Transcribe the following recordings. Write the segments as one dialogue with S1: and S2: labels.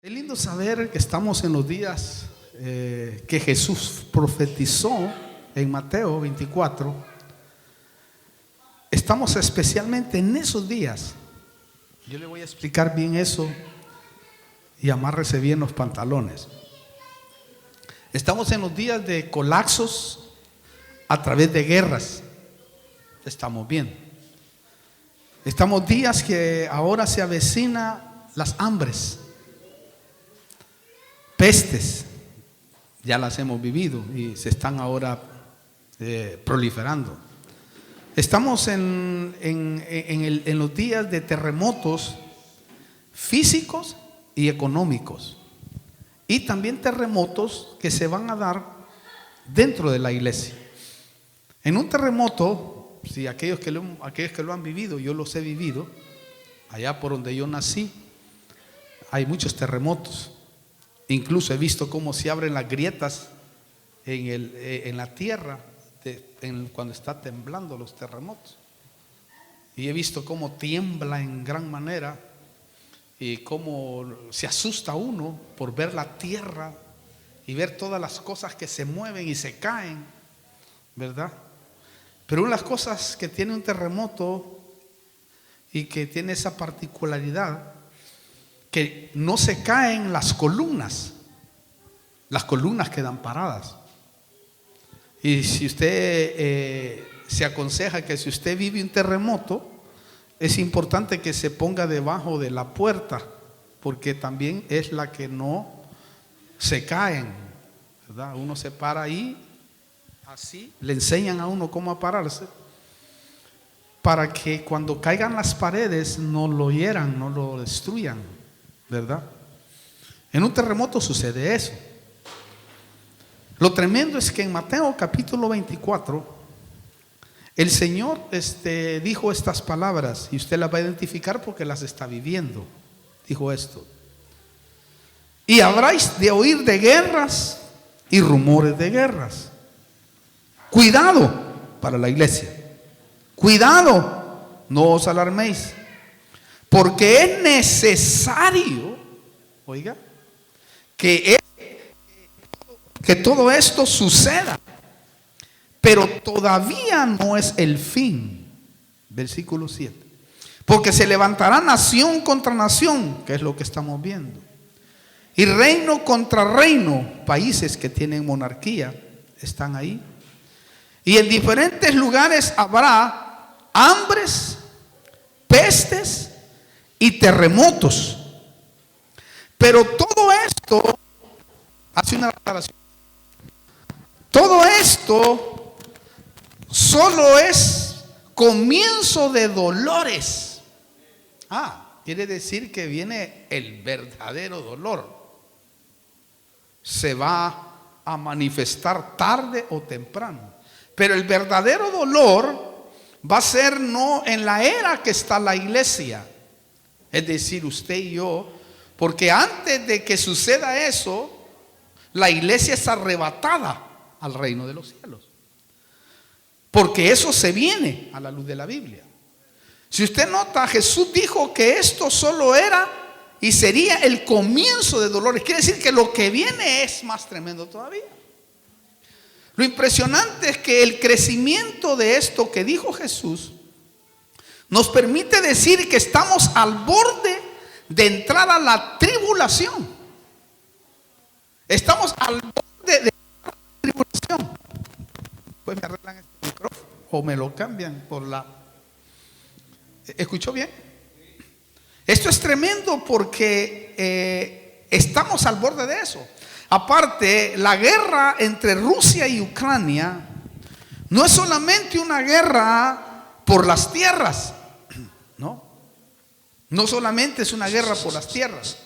S1: Es lindo saber que estamos en los días que Jesús profetizó en Mateo 24. Estamos especialmente en esos días. Yo le voy a explicar bien eso y amárrese bien los pantalones. Estamos en los días de colapsos a través de guerras. Estamos bien. Estamos días que ahora se avecina las hambres, pestes, ya las hemos vivido y se están ahora proliferando. Estamos en los días de terremotos físicos y económicos, y también terremotos que se van a dar dentro de la iglesia. En un terremoto, si aquellos que lo han vivido, yo los he vivido, allá por donde yo nací, hay muchos terremotos. Incluso he visto cómo se abren las grietas en la tierra cuando está temblando los terremotos. Y he visto cómo tiembla en gran manera y cómo se asusta uno por ver la tierra y ver todas las cosas que se mueven y se caen, ¿verdad? Pero una de las cosas que tiene un terremoto y que tiene esa particularidad, que no se caen las columnas quedan paradas. Y si usted se aconseja que si usted vive un terremoto, es importante que se ponga debajo de la puerta, porque también es la que no se caen, ¿verdad? Uno se para ahí, así, le enseñan a uno cómo pararse, para que cuando caigan las paredes no lo hieran, no lo destruyan, ¿verdad? En un terremoto sucede eso. Lo tremendo es que en Mateo capítulo 24 el Señor dijo estas palabras, y usted las va a identificar porque las está viviendo. Dijo esto: y habráis de oír de guerras y rumores de guerras. Cuidado para la iglesia. Cuidado, no os alarméis, porque es necesario, oiga, que todo esto suceda, pero todavía no es el fin. Versículo 7. Porque se levantará nación contra nación, que es lo que estamos viendo, y reino contra reino. Países que tienen monarquía están ahí, y en diferentes lugares habrá hambres, pestes y terremotos. Pero todo esto, hace una aclaración, todo esto solo es comienzo de dolores. Quiere decir que viene el verdadero dolor. Se va a manifestar tarde o temprano. Pero el verdadero dolor va a ser no en la era que está la iglesia, es decir, usted y yo, porque antes de que suceda eso, la iglesia es arrebatada al reino de los cielos, porque eso se viene a la luz de la Biblia. Si usted nota, Jesús dijo que esto solo era y sería el comienzo de dolores. Quiere decir que lo que viene es más tremendo todavía. Lo impresionante es que el crecimiento de esto que dijo Jesús nos permite decir que estamos al borde de entrar a la tribulación. Estamos al borde de la tribulación. Pues me arreglan este micrófono o me lo cambian por la... ¿Escuchó bien? Esto es tremendo porque estamos al borde de eso. Aparte, la guerra entre Rusia y Ucrania no es solamente una guerra por las tierras, no solamente es una guerra por las tierras,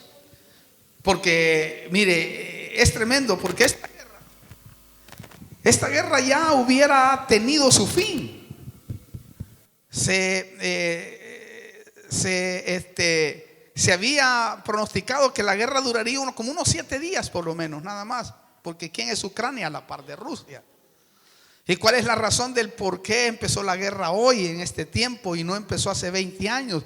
S1: porque mire, es tremendo, porque esta guerra ya hubiera tenido su fin. Se había pronosticado que la guerra duraría como unos 7 días por lo menos, nada más, porque ¿quién es Ucrania a la par de Rusia? ¿Y cuál es la razón del por qué empezó la guerra hoy, en este tiempo, y no empezó hace 20 años,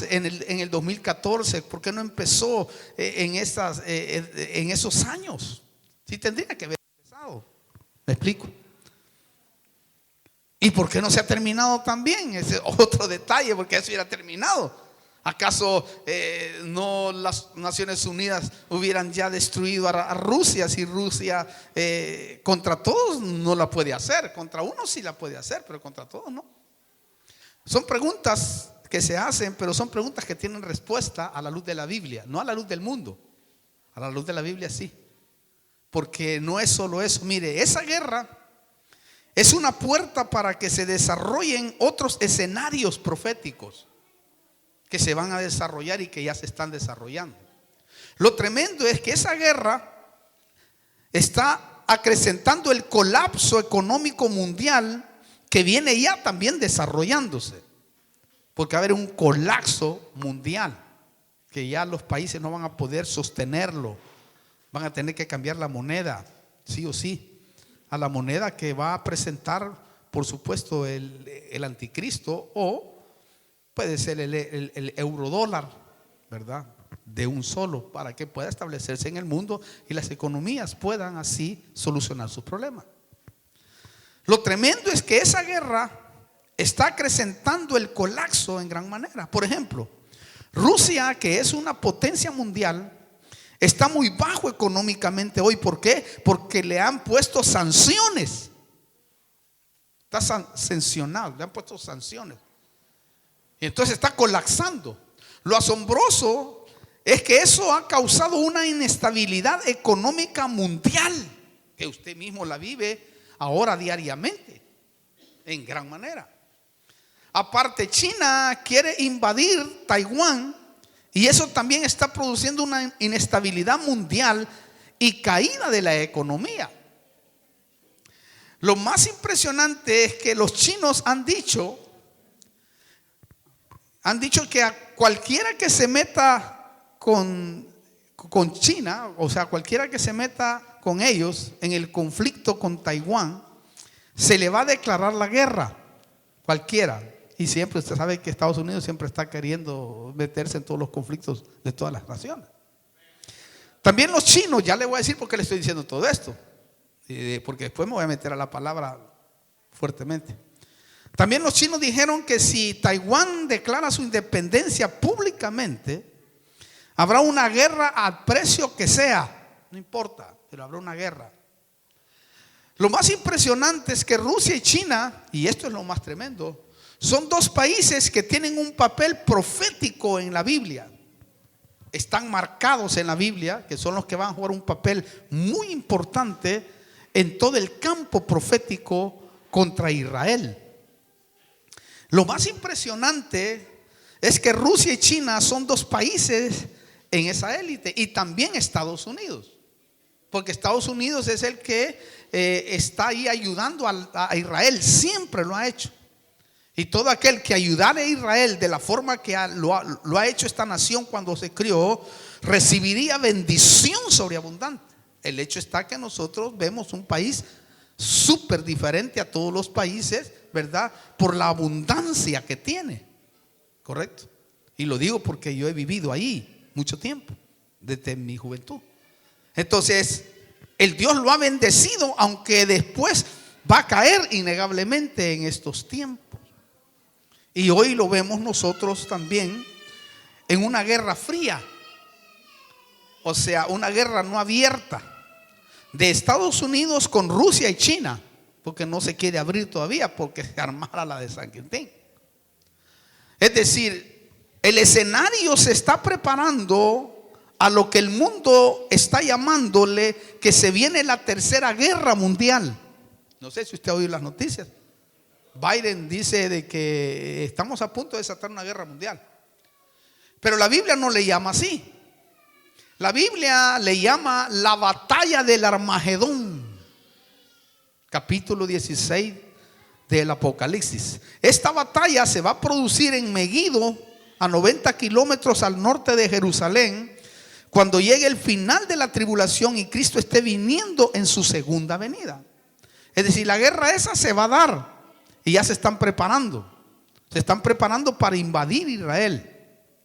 S1: en el 2014? ¿Por qué no empezó en esos años? Sí tendría que haber empezado. ¿Me explico? ¿Y por qué no se ha terminado también? Ese es otro detalle, porque eso hubiera terminado. ¿Acaso no las Naciones Unidas hubieran ya destruido a Rusia? Si Rusia contra todos no la puede hacer, contra uno sí la puede hacer, pero contra todos no. Son preguntas que se hacen, pero son preguntas que tienen respuesta a la luz de la Biblia, no a la luz del mundo. A la luz de la Biblia sí, porque no es solo eso. Mire, esa guerra es una puerta para que se desarrollen otros escenarios proféticos que se van a desarrollar y que ya se están desarrollando. Lo tremendo es que esa guerra está acrecentando el colapso económico mundial que viene ya también desarrollándose, porque va a haber un colapso mundial que ya los países no van a poder sostenerlo, van a tener que cambiar la moneda, sí o sí, a la moneda que va a presentar, por supuesto, el anticristo, o puede ser el eurodólar, ¿verdad? De un solo, para que pueda establecerse en el mundo y las economías puedan así solucionar sus problemas. Lo tremendo es que esa guerra está acrecentando el colapso en gran manera. Por ejemplo, Rusia, que es una potencia mundial, está muy bajo económicamente hoy. ¿Por qué? Porque le han puesto sanciones. Está sancionado, le han puesto sanciones. Y entonces está colapsando. Lo asombroso es que eso ha causado una inestabilidad económica mundial, que usted mismo la vive ahora diariamente, en gran manera. Aparte, China quiere invadir Taiwán, y eso también está produciendo una inestabilidad mundial y caída de la economía. Lo más impresionante es que los chinos han dicho que a cualquiera que se meta con China, o sea, cualquiera que se meta con ellos en el conflicto con Taiwán, se le va a declarar la guerra. Cualquiera. Y siempre usted sabe que Estados Unidos siempre está queriendo meterse en todos los conflictos de todas las naciones. También los chinos, ya le voy a decir por qué le estoy diciendo todo esto, porque después me voy a meter a la palabra fuertemente. También los chinos dijeron que si Taiwán declara su independencia públicamente, habrá una guerra al precio que sea, no importa, pero habrá una guerra. Lo más impresionante es que Rusia y China, y esto es lo más tremendo, son dos países que tienen un papel profético en la Biblia. Están marcados en la Biblia, que son los que van a jugar un papel muy importante en todo el campo profético contra Israel. Lo más impresionante es que Rusia y China son dos países en esa élite, y también Estados Unidos, porque Estados Unidos es el que está ahí ayudando a Israel, siempre lo ha hecho. Y todo aquel que ayudara a Israel de la forma que lo ha hecho esta nación cuando se crió, recibiría bendición sobreabundante. El hecho está que nosotros vemos un país súper diferente a todos los países, ¿verdad? Por la abundancia que tiene, ¿correcto? Y lo digo porque yo he vivido ahí mucho tiempo, desde mi juventud. Entonces, el Dios lo ha bendecido, aunque después va a caer innegablemente en estos tiempos. Y hoy lo vemos nosotros también en una guerra fría, o sea, una guerra no abierta de Estados Unidos con Rusia y China, porque no se quiere abrir todavía, porque se armara la de San Quintín. Es decir, el escenario se está preparando a lo que el mundo está llamándole que se viene la tercera guerra mundial. No sé si usted ha oído las noticias. Biden dice de que estamos a punto de desatar una guerra mundial, pero la Biblia no le llama así. La Biblia le llama la batalla del Armagedón, capítulo 16 del Apocalipsis. Esta batalla se va a producir en Megiddo, a 90 kilómetros al norte de Jerusalén, cuando llegue el final de la tribulación y Cristo esté viniendo en su segunda venida. Es decir, la guerra esa se va a dar y ya se están preparando. Se están preparando para invadir Israel,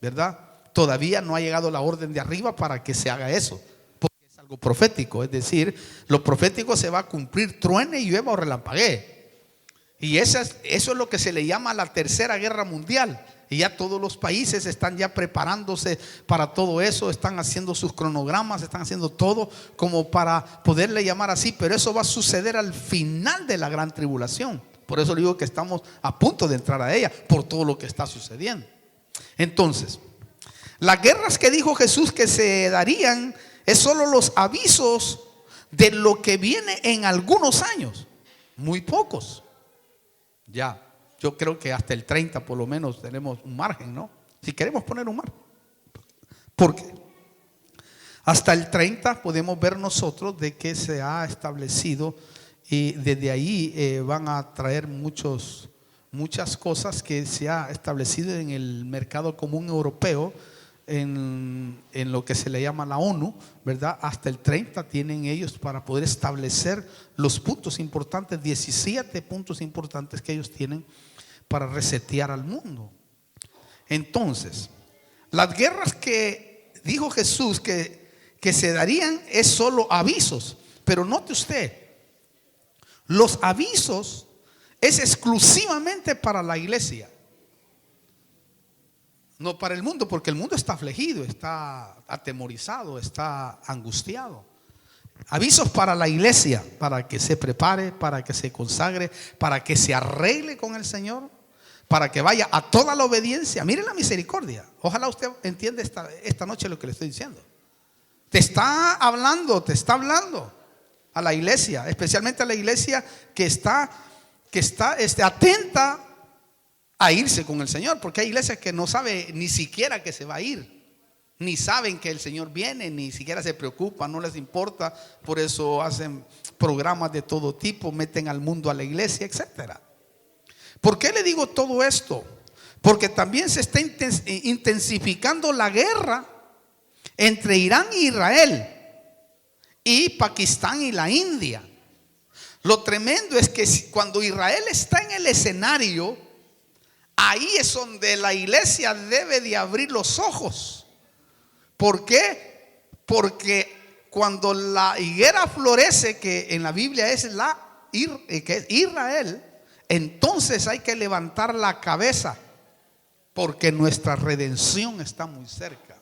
S1: ¿verdad? Todavía no ha llegado la orden de arriba para que se haga eso, porque es algo profético. Es decir, lo profético se va a cumplir, truene, llueva o relampaguee. Y eso es lo que se le llama la tercera guerra mundial. Y ya todos los países están ya preparándose para todo eso, están haciendo sus cronogramas, están haciendo todo como para poderle llamar así. Pero eso va a suceder al final de la gran tribulación. Por eso digo que estamos a punto de entrar a ella, por todo lo que está sucediendo. Entonces, las guerras que dijo Jesús que se darían es solo los avisos de lo que viene en algunos años, muy pocos. Ya, yo creo que hasta el 30 por lo menos tenemos un margen, ¿no? Si queremos poner un margen. Porque hasta el 30 podemos ver nosotros de que se ha establecido, y desde ahí van a traer muchas cosas que se ha establecido en el mercado común europeo, en lo que se le llama la ONU, ¿verdad? Hasta el 30 tienen ellos para poder establecer los puntos importantes, 17 puntos importantes que ellos tienen para resetear al mundo. Entonces, las guerras que dijo Jesús que se darían es solo avisos. Pero note usted, los avisos es exclusivamente para la iglesia, no para el mundo, porque el mundo está afligido, está atemorizado, está angustiado. Avisos para la iglesia, para que se prepare, para que se consagre, para que se arregle con el Señor, para que vaya a toda la obediencia. Mire la misericordia. Ojalá usted entienda esta noche lo que le estoy diciendo. Te está hablando a la iglesia, especialmente a la iglesia que está atenta a irse con el Señor, porque hay iglesias que no saben ni siquiera que se va a ir, ni saben que el Señor viene, ni siquiera se preocupan, no les importa. Por eso hacen programas de todo tipo, meten al mundo a la iglesia, etcétera. ¿Por qué le digo todo esto? Porque también se está intensificando la guerra entre Irán y Israel, y Pakistán y la India. Lo tremendo es que cuando Israel está en el escenario, ahí es donde la iglesia debe de abrir los ojos. ¿Por qué? Porque cuando la higuera florece, que en la Biblia es que es Israel, entonces hay que levantar la cabeza, porque nuestra redención está muy cerca.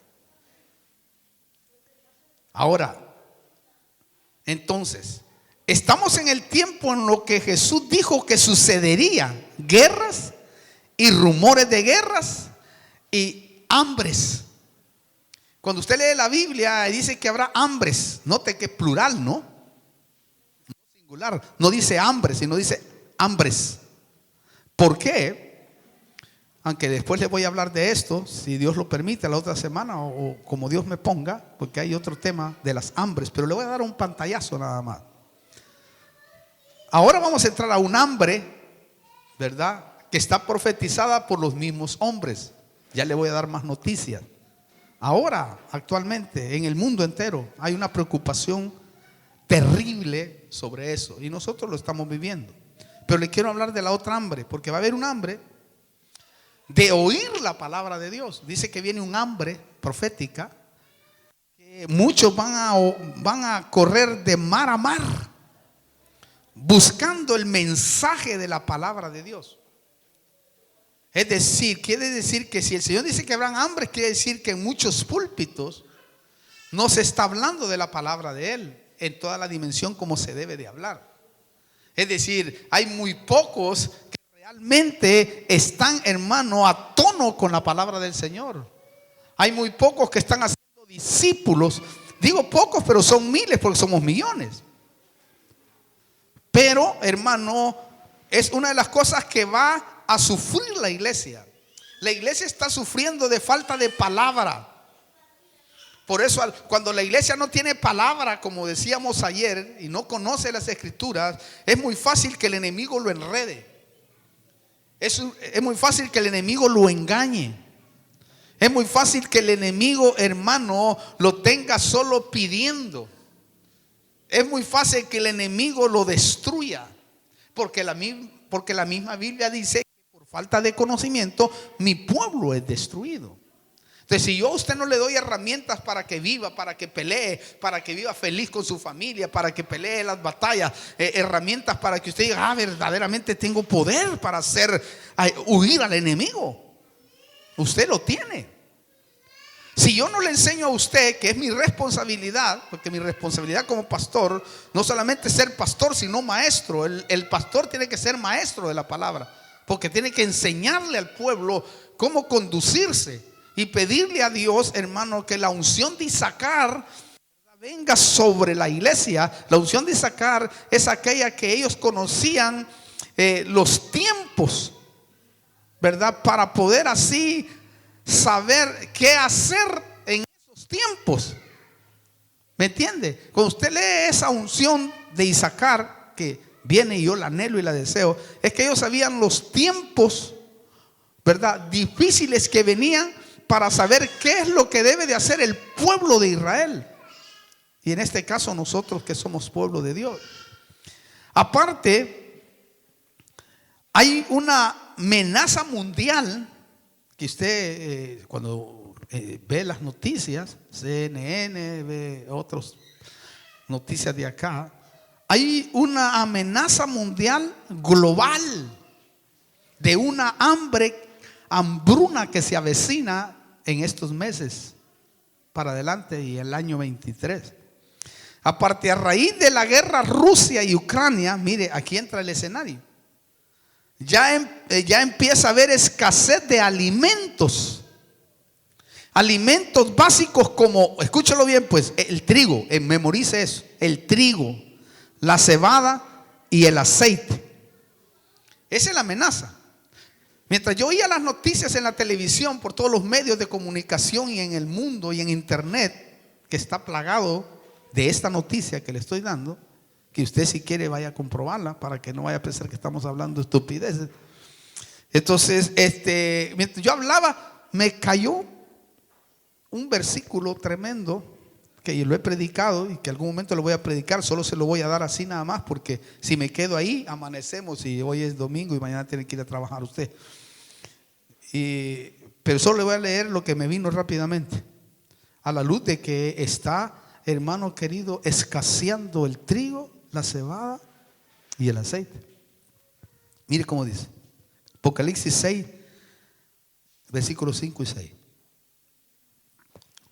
S1: Ahora, entonces, estamos en el tiempo en lo que Jesús dijo que sucedería guerras y rumores de guerras y hambres. Cuando usted lee la Biblia dice que habrá hambres. Note que es plural, ¿no? No singular. No dice hambre, sino dice hambres. ¿Por qué? Aunque después les voy a hablar de esto, si Dios lo permite, la otra semana o como Dios me ponga, porque hay otro tema de las hambres, pero le voy a dar un pantallazo nada más. Ahora vamos a entrar a un hambre, ¿verdad?, que está profetizada por los mismos hombres. Ya le voy a dar más noticias. Ahora, actualmente, en el mundo entero hay una preocupación terrible sobre eso, y nosotros lo estamos viviendo. Pero le quiero hablar de la otra hambre, porque va a haber un hambre de oír la palabra de Dios. Dice que viene un hambre profética, que muchos van a correr de mar a mar buscando el mensaje de la palabra de Dios. Es decir, quiere decir que si el Señor dice que habrán hambre, quiere decir que en muchos púlpitos no se está hablando de la palabra de Él en toda la dimensión como se debe de hablar. Es decir, hay muy pocos que realmente están, hermano, a tono con la palabra del Señor. Hay muy pocos que están haciendo discípulos. Digo pocos, pero son miles, porque somos millones. Pero, hermano, es una de las cosas que va a sufrir la iglesia. La iglesia está sufriendo de falta de palabra. Por eso cuando la iglesia no tiene palabra, como decíamos ayer, y no conoce las escrituras, es muy fácil que el enemigo lo enrede. Es muy fácil que el enemigo lo engañe. Es muy fácil que el enemigo, hermano, lo tenga solo pidiendo. Es muy fácil que el enemigo lo destruya. Porque la misma Biblia dice que por falta de conocimiento mi pueblo es destruido. Entonces, si yo a usted no le doy herramientas para que viva, para que pelee, para que viva feliz con su familia, para que pelee las batallas, herramientas para que usted diga, verdaderamente tengo poder para huir al enemigo. Usted lo tiene. Si yo no le enseño a usted, que es mi responsabilidad, porque mi responsabilidad como pastor no solamente es ser pastor, sino maestro. El pastor tiene que ser maestro de la palabra, porque tiene que enseñarle al pueblo cómo conducirse. Y pedirle a Dios, hermano, que la unción de Isacar venga sobre la iglesia. La unción de Isacar es aquella que ellos conocían los tiempos, ¿verdad? Para poder así saber qué hacer en esos tiempos. ¿Me entiende? Cuando usted lee esa unción de Isacar, que viene y yo la anhelo y la deseo, es que ellos sabían los tiempos, ¿verdad?, difíciles que venían, para saber qué es lo que debe de hacer el pueblo de Israel. Y en este caso nosotros que somos pueblo de Dios. Aparte, hay una amenaza mundial que usted cuando ve las noticias, CNN, ve otras noticias de acá, hay una amenaza mundial global de una hambruna que se avecina en estos meses para adelante y el año 23. Aparte, a raíz de la guerra Rusia y Ucrania, mire, aquí entra el escenario. Ya empieza a haber escasez de alimentos. Alimentos básicos como, escúchalo bien pues, el trigo, memorice eso, el trigo, la cebada y el aceite. Esa es la amenaza. Mientras yo oía las noticias en la televisión, por todos los medios de comunicación y en el mundo y en internet, que está plagado de esta noticia que le estoy dando, que usted si quiere vaya a comprobarla para que no vaya a pensar que estamos hablando estupideces. Entonces, mientras yo hablaba, me cayó un versículo tremendo que yo lo he predicado y que algún momento lo voy a predicar. Solo se lo voy a dar así nada más, porque si me quedo ahí amanecemos y hoy es domingo y mañana tiene que ir a trabajar usted. Pero solo le voy a leer lo que me vino rápidamente, a la luz de que está, hermano querido, escaseando el trigo, la cebada y el aceite. Mire cómo dice Apocalipsis 6, versículos 5 y 6.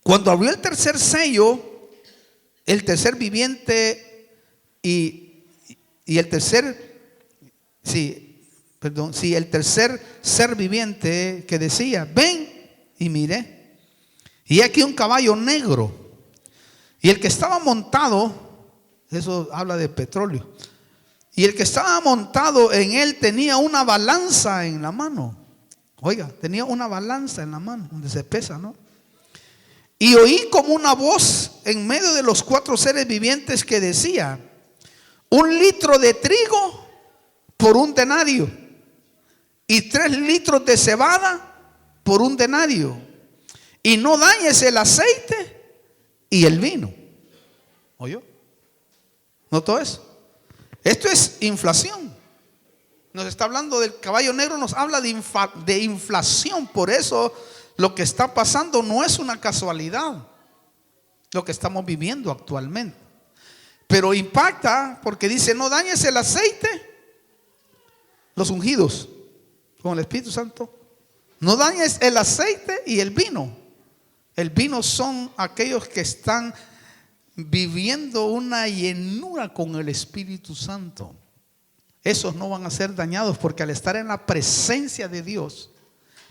S1: Cuando abrió el tercer sello, el tercer viviente y el tercer, el tercer ser viviente que decía, ven y miré, y aquí un caballo negro, y el que estaba montado, eso habla de petróleo, y el que estaba montado en él tenía una balanza en la mano. Oiga, tenía una balanza en la mano donde se pesa, ¿no? Y oí como una voz en medio de los cuatro seres vivientes que decía, 1 litro de trigo por 1 denario y 3 litros de cebada por 1 denario, y no dañes el aceite y el vino. ¿Oyó? ¿Notó eso? Esto es inflación. Nos está hablando del caballo negro, nos habla de inflación. Por eso lo que está pasando no es una casualidad, lo que estamos viviendo actualmente. Pero impacta porque dice, no dañes el aceite, los ungidos con el Espíritu Santo. No dañes el aceite y el vino. El vino son aquellos que están viviendo una llenura con el Espíritu Santo. Esos no van a ser dañados, porque al estar en la presencia de Dios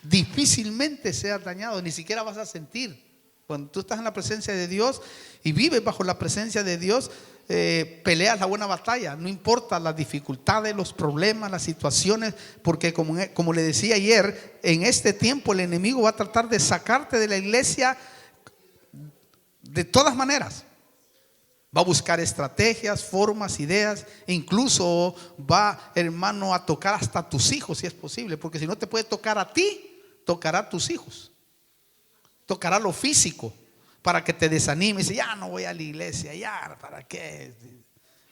S1: difícilmente seas dañado, ni siquiera vas a sentir. Cuando tú estás en la presencia de Dios y vives bajo la presencia de Dios, peleas la buena batalla. No importa las dificultades, los problemas, las situaciones, porque como le decía ayer, en este tiempo el enemigo va a tratar de sacarte de la iglesia de todas maneras. Va a buscar estrategias, formas, ideas, e incluso va, hermano, a tocar hasta tus hijos si es posible, porque si no te puede tocar a ti, tocará a tus hijos, tocará lo físico para que te desanimes y ya no voy a la iglesia, ya, ¿para qué?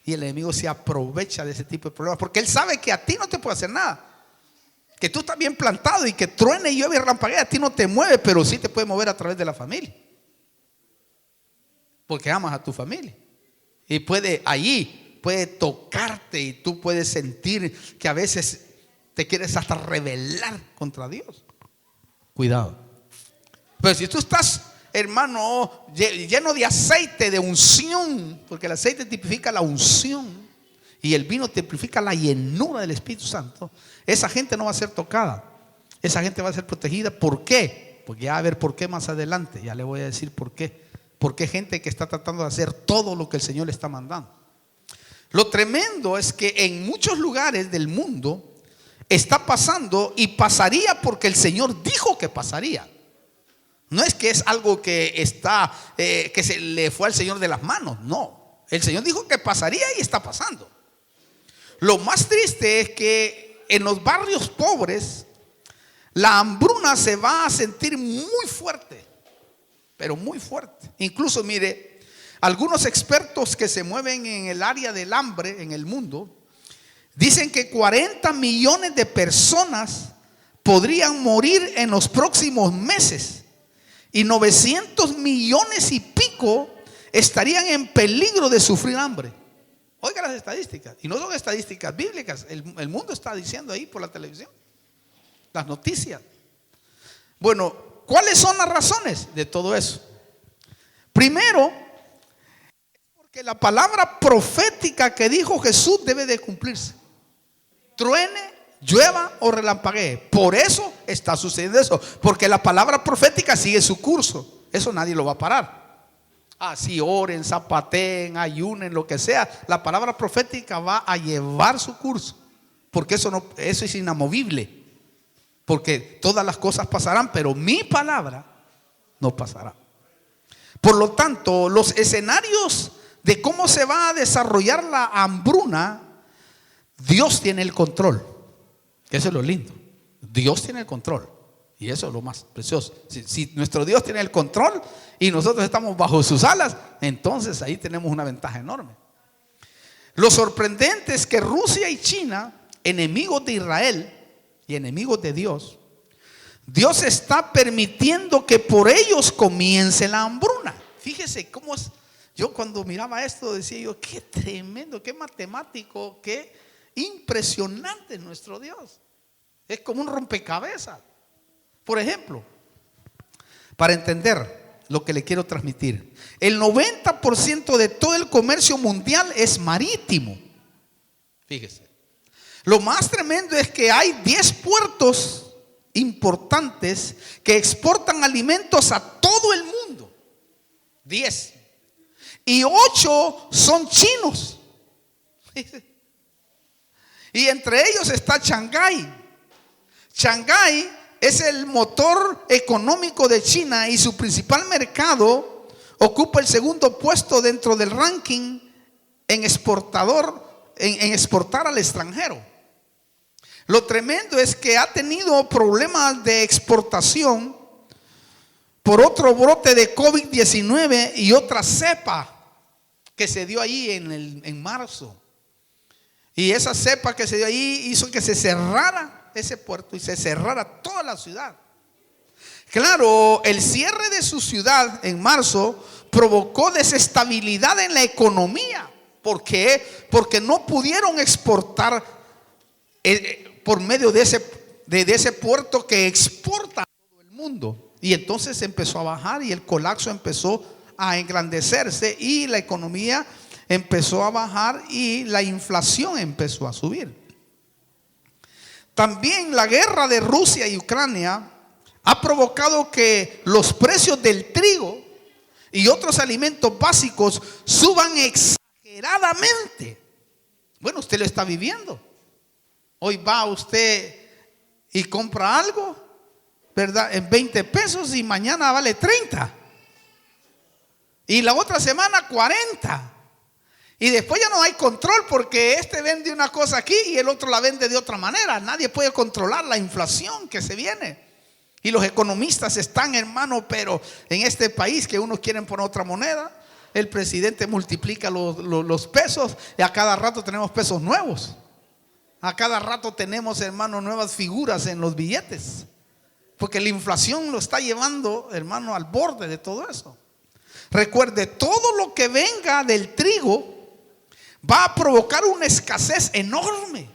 S1: Y el enemigo se aprovecha de ese tipo de problemas, porque él sabe que a ti no te puede hacer nada. Que tú estás bien plantado y que truene, llueve y relampaguee, a ti no te mueve, pero sí te puede mover a través de la familia. Porque amas a tu familia. Y puede tocarte y tú puedes sentir que a veces te quieres hasta rebelar contra Dios. Cuidado. Pero si tú estás, hermano, lleno de aceite, de unción, porque el aceite tipifica la unción y el vino tipifica la llenura del Espíritu Santo, esa gente no va a ser tocada. Esa gente va a ser protegida. ¿Por qué? Porque ya va a ver por qué más adelante. Ya le voy a decir por qué. Porque hay gente que está tratando de hacer todo lo que el Señor le está mandando. Lo tremendo es que en muchos lugares del mundo está pasando y pasaría porque el Señor dijo que pasaría. No es que es algo que está que se le fue al Señor de las manos. No, el Señor dijo que pasaría y está pasando. Lo más triste es que en los barrios pobres la hambruna se va a sentir muy fuerte, pero muy fuerte. Incluso mire, algunos expertos que se mueven en el área del hambre en el mundo dicen que 40 millones de personas podrían morir en los próximos meses y 900 millones y pico estarían en peligro de sufrir hambre. Oiga las estadísticas, y no son estadísticas bíblicas, el mundo está diciendo ahí por la televisión, las noticias. Bueno, ¿cuáles son las razones de todo eso? Primero, porque la palabra profética que dijo Jesús debe de cumplirse. Truene, llueva o relampaguee. Por eso está sucediendo eso, porque la palabra profética sigue su curso. Eso nadie lo va a parar. Así oren, zapateen, ayunen, lo que sea, la palabra profética va a llevar su curso, porque eso es inamovible. Porque todas las cosas pasarán, pero mi palabra no pasará. Por lo tanto, los escenarios de cómo se va a desarrollar la hambruna, Dios tiene el control. Eso es lo lindo. Dios tiene el control. Y eso es lo más precioso. Si nuestro Dios tiene el control y nosotros estamos bajo sus alas, entonces ahí tenemos una ventaja enorme. Lo sorprendente es que Rusia y China, enemigos de Israel y enemigos de Dios, Dios está permitiendo que por ellos comience la hambruna. Fíjese cómo es. Yo cuando miraba esto decía yo, qué tremendo, qué matemático, qué impresionante es nuestro Dios. Es como un rompecabezas. Por ejemplo, para entender lo que le quiero transmitir, el 90% de todo el comercio mundial es marítimo. Fíjese. Lo más tremendo es que hay 10 puertos importantes que exportan alimentos a todo el mundo. 10. Y 8 son chinos. Y entre ellos está Shanghái. Shanghái es el motor económico de China y su principal mercado ocupa el segundo puesto dentro del ranking en exportar al extranjero. Lo tremendo es que ha tenido problemas de exportación por otro brote de COVID-19 y otra cepa que se dio ahí en marzo. Y esa cepa que se dio ahí hizo que se cerrara ese puerto y se cerrara toda la ciudad. Claro, el cierre de su ciudad en marzo provocó desestabilidad en la economía. ¿Por qué? Porque no pudieron exportar por medio de ese puerto que exporta a todo el mundo. Y entonces empezó a bajar y el colapso empezó a engrandecerse y la economía empezó a bajar y la inflación empezó a subir. También la guerra de Rusia y Ucrania ha provocado que los precios del trigo y otros alimentos básicos suban exageradamente. Bueno, usted lo está viviendo. Hoy va usted y compra algo, ¿verdad?, en 20 pesos y mañana vale 30. Y la otra semana 40. Y después ya no hay control porque este vende una cosa aquí y el otro la vende de otra manera. Nadie puede controlar la inflación que se viene. Y los economistas están, hermano, pero en este país que unos quieren poner otra moneda, el presidente multiplica los pesos y a cada rato tenemos pesos nuevos. A cada rato tenemos, hermano, nuevas figuras en los billetes. Porque la inflación lo está llevando, hermano, al borde de todo eso. Recuerde, todo lo que venga del trigo va a provocar una escasez enorme.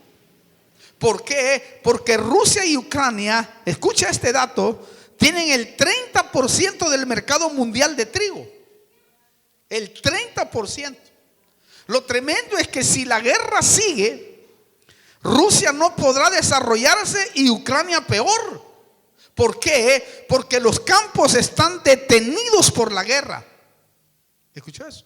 S1: ¿Por qué? Porque Rusia y Ucrania, escucha este dato, tienen el 30% del mercado mundial de trigo. El 30%. Lo tremendo es que si la guerra sigue, Rusia no podrá desarrollarse y Ucrania peor. ¿Por qué? Porque los campos están detenidos por la guerra. ¿Escuchó eso?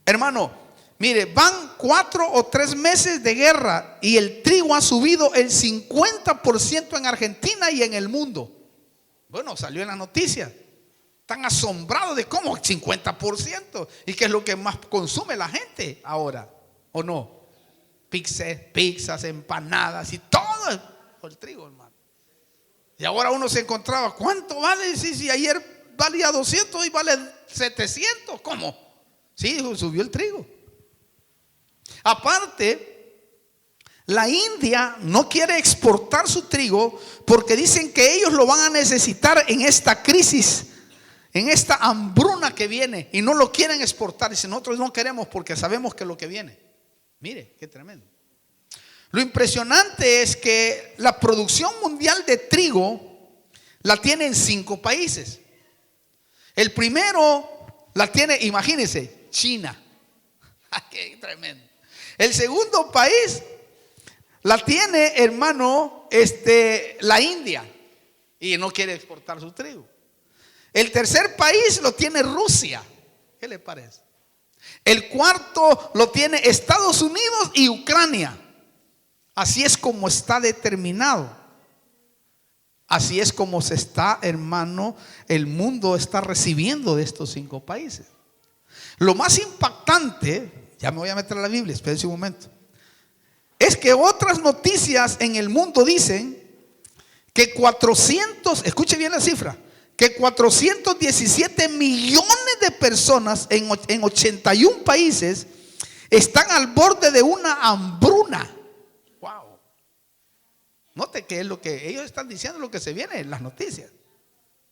S1: Hermano, mire, van 4 o 3 meses de guerra y el trigo ha subido el 50% en Argentina y en el mundo. Bueno, salió en la noticia. Están asombrados de cómo 50%. ¿Y qué es lo que más consume la gente ahora? ¿O no? Pizzas, empanadas y todo por el trigo, hermano. Y ahora uno se encontraba, ¿cuánto vale? Si ayer valía 200 y vale 700. ¿Cómo? Sí, subió el trigo. Aparte, la India no quiere exportar su trigo porque dicen que ellos lo van a necesitar en esta crisis, en esta hambruna que viene, y no lo quieren exportar. Dicen, nosotros no queremos porque sabemos que es lo que viene. Mire, qué tremendo. Lo impresionante es que la producción mundial de trigo la tienen 5 países. El primero la tiene, imagínense, China. Qué tremendo. El segundo país la tiene, hermano, la India, y no quiere exportar su trigo. El tercer país lo tiene Rusia. ¿Qué le parece? El cuarto lo tiene Estados Unidos y Ucrania. Así es como está determinado. Así es como se está, hermano, el mundo está recibiendo de estos 5 países. Lo más impactante, ya me voy a meter a la Biblia, espérense un momento, es que otras noticias en el mundo dicen que 400, escuche bien la cifra, que 417 millones de personas en 81 países están al borde de una hambruna. Wow. Note que es lo que ellos están diciendo, lo que se viene en las noticias.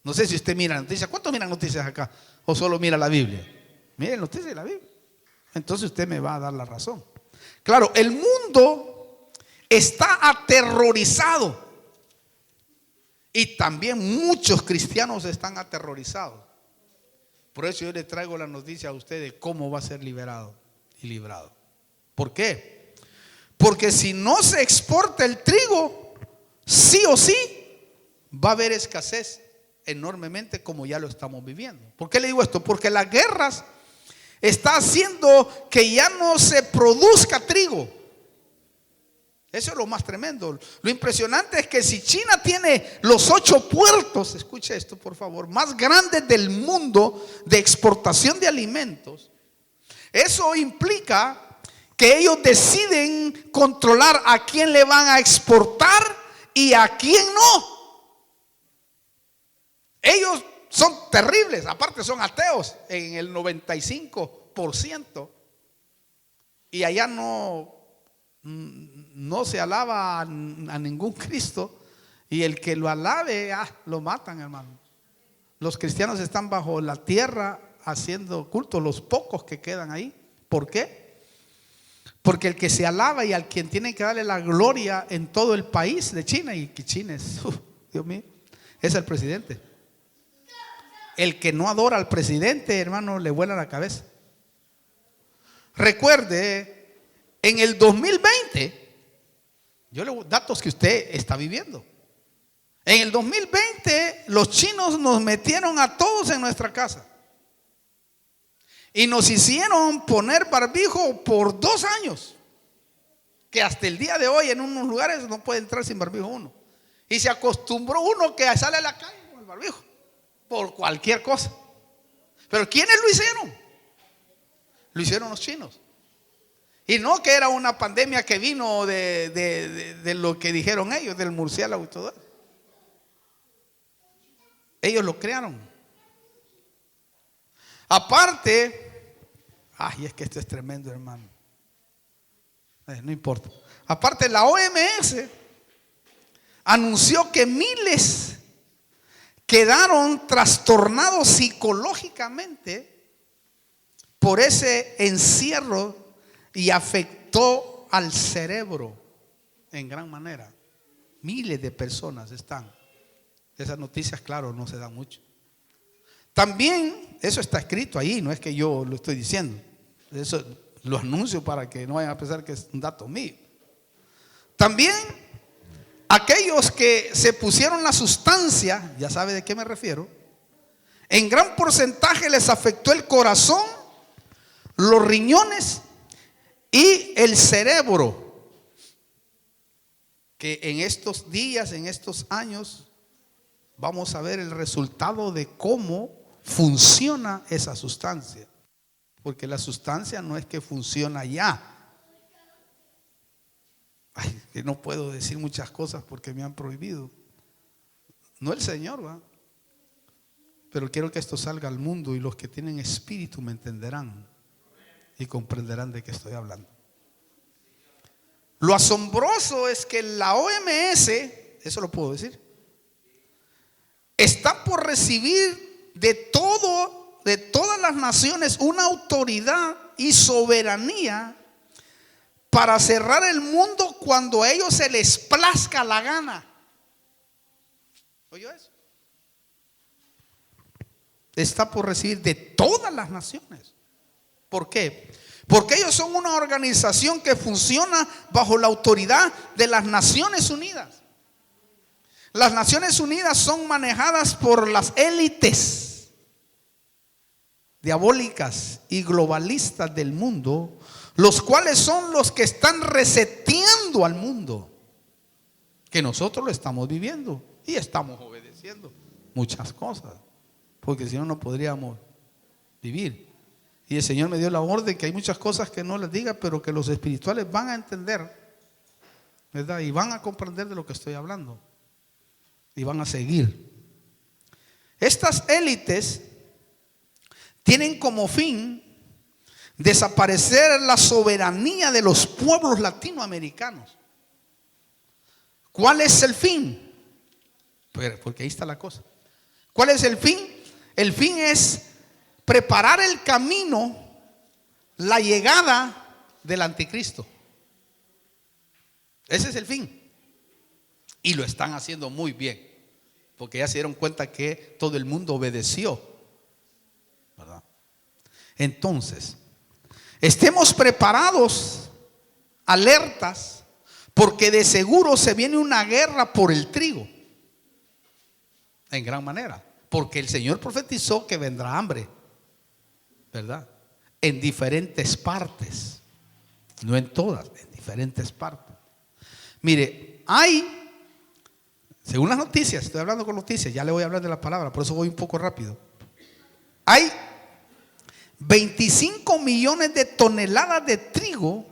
S1: No sé si usted mira noticias. ¿Cuántos miran noticias acá? ¿O solo mira la Biblia? Mire noticias de la Biblia. Entonces usted me va a dar la razón. Claro, el mundo está aterrorizado. Y también muchos cristianos están aterrorizados. Por eso yo le traigo la noticia a usted de cómo va a ser liberado y librado. ¿Por qué? Porque si no se exporta el trigo, sí o sí va a haber escasez enormemente, como ya lo estamos viviendo. ¿Por qué le digo esto? Porque las guerras están haciendo que ya no se produzca trigo. Eso es lo más tremendo. Lo impresionante es que si China tiene los 8 puertos, escuche esto por favor, más grandes del mundo de exportación de alimentos, eso implica que ellos deciden controlar a quién le van a exportar y a quién no. Ellos son terribles, aparte son ateos en el 95%, y allá no se alaba a ningún Cristo, y el que lo alabe, lo matan, hermano. Los cristianos están bajo la tierra haciendo culto, los pocos que quedan ahí. ¿Por qué? Porque el que se alaba y al quien tiene que darle la gloria en todo el país de China, y que China es, Dios mío, es el presidente. El que no adora al presidente, hermano, le vuela la cabeza. Recuerde, en el 2020, yo le doy datos que usted está viviendo. En el 2020 los chinos nos metieron a todos en nuestra casa y nos hicieron poner barbijo por 2 años, que hasta el día de hoy en unos lugares no puede entrar sin barbijo uno. Y se acostumbró uno que sale a la calle con el barbijo por cualquier cosa. Pero ¿quiénes lo hicieron? Lo hicieron los chinos. Y no que era una pandemia que vino de lo que dijeron ellos, del murciélago y todo eso. Ellos lo crearon. Aparte, Ay, es que esto es tremendo, hermano. No importa. Aparte, la OMS anunció que miles quedaron trastornados psicológicamente por ese encierro y afectó al cerebro en gran manera. Miles de personas están. Esas noticias, claro, no se dan mucho. También, eso está escrito ahí, no es que yo lo estoy diciendo. Eso lo anuncio para que no vayan a pensar que es un dato mío. También, aquellos que se pusieron la sustancia, ya sabe de qué me refiero, en gran porcentaje les afectó el corazón, los riñones y el cerebro, que en estos días, en estos años, vamos a ver el resultado de cómo funciona esa sustancia. Porque la sustancia no es que funciona ya. Ay, que no puedo decir muchas cosas porque me han prohibido. No el Señor, ¿va? Pero quiero que esto salga al mundo y los que tienen espíritu me entenderán y comprenderán de qué estoy hablando. Lo asombroso es que la OMS, eso lo puedo decir, está por recibir de todas las naciones una autoridad y soberanía para cerrar el mundo cuando a ellos se les plazca la gana. ¿Oyó eso? Está por recibir de todas las naciones. ¿Por qué? Porque ellos son una organización que funciona bajo la autoridad de las Naciones Unidas. Las Naciones Unidas son manejadas por las élites diabólicas y globalistas del mundo, los cuales son los que están reseteando al mundo, que nosotros lo estamos viviendo y estamos obedeciendo muchas cosas, porque si no, no podríamos vivir. Y el Señor me dio la orden que hay muchas cosas que no les diga, pero que los espirituales van a entender, ¿verdad? Y van a comprender de lo que estoy hablando y van a seguir. Estas élites tienen como fin desaparecer la soberanía de los pueblos latinoamericanos. ¿Cuál es el fin? Porque ahí está la cosa. ¿Cuál es el fin? El fin es preparar el camino, la llegada del anticristo. Ese es el fin. Y lo están haciendo muy bien, porque ya se dieron cuenta que todo el mundo obedeció, ¿verdad? Entonces, estemos preparados, alertas, porque de seguro se viene una guerra por el trigo, en gran manera, porque el Señor profetizó que vendrá hambre, ¿verdad? En diferentes partes, no en todas, en diferentes partes. Mire, según las noticias, estoy hablando con noticias, ya le voy a hablar de la palabra, por eso voy un poco rápido. Hay 25 millones de toneladas de trigo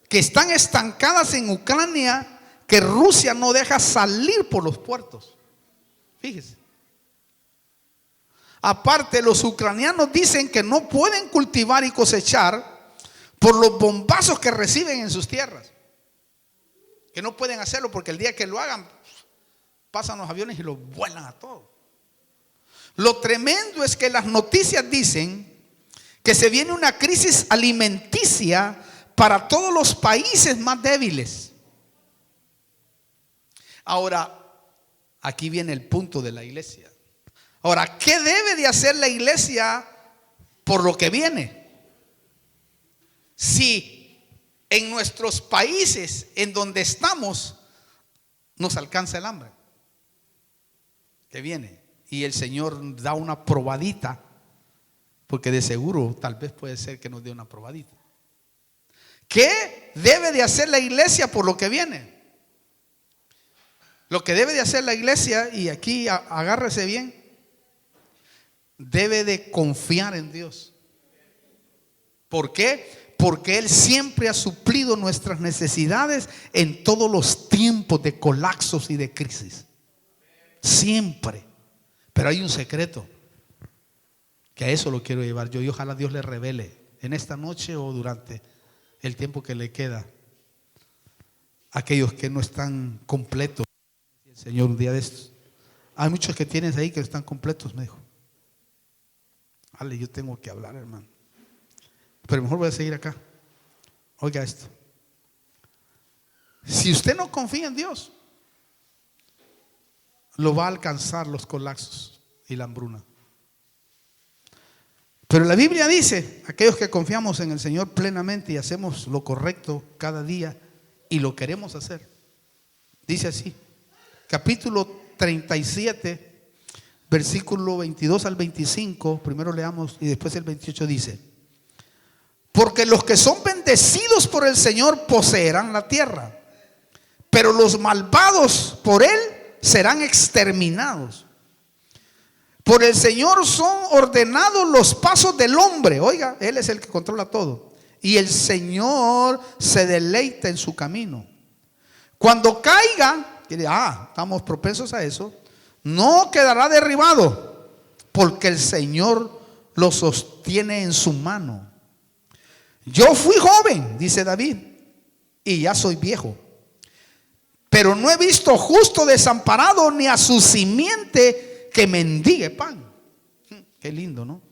S1: que están estancadas en Ucrania, que Rusia no deja salir por los puertos. Fíjese. Aparte, los ucranianos dicen que no pueden cultivar y cosechar por los bombazos que reciben en sus tierras. Que no pueden hacerlo porque el día que lo hagan, pasan los aviones y los vuelan a todos. Lo tremendo es que las noticias dicen que se viene una crisis alimenticia para todos los países más débiles. Ahora, aquí viene el punto de la iglesia. Ahora, ¿qué debe de hacer la iglesia por lo que viene? Si en nuestros países en donde estamos nos alcanza el hambre que viene y el Señor da una probadita, porque de seguro tal vez puede ser que nos dé una probadita. ¿Qué debe de hacer la iglesia por lo que viene? Lo que debe de hacer la iglesia, y aquí agárrese bien, debe de confiar en Dios. ¿Por qué? Porque Él siempre ha suplido nuestras necesidades en todos los tiempos de colapsos y de crisis. Siempre. Pero hay un secreto, que a eso lo quiero llevar yo, y ojalá Dios le revele en esta noche o durante el tiempo que le queda. Aquellos que no están completos, el Señor un día de estos. Hay muchos que tienes ahí que están completos, me dijo. Vale, yo tengo que hablar, hermano. Pero mejor voy a seguir acá. Oiga esto. Si usted no confía en Dios, lo va a alcanzar los colapsos y la hambruna. Pero la Biblia dice, aquellos que confiamos en el Señor plenamente y hacemos lo correcto cada día y lo queremos hacer, dice así, capítulo 37, versículo 22 al 25, primero leamos y después el 28 dice: porque los que son bendecidos por el Señor poseerán la tierra, pero los malvados por Él serán exterminados. Por el Señor son ordenados los pasos del hombre. Oiga, Él es el que controla todo. Y el Señor se deleita en su camino. Cuando caiga, estamos propensos a eso, no quedará derribado, porque el Señor lo sostiene en su mano. Yo fui joven, dice David, y ya soy viejo, pero no he visto justo desamparado, ni a su simiente que mendigue pan. Qué lindo, ¿no?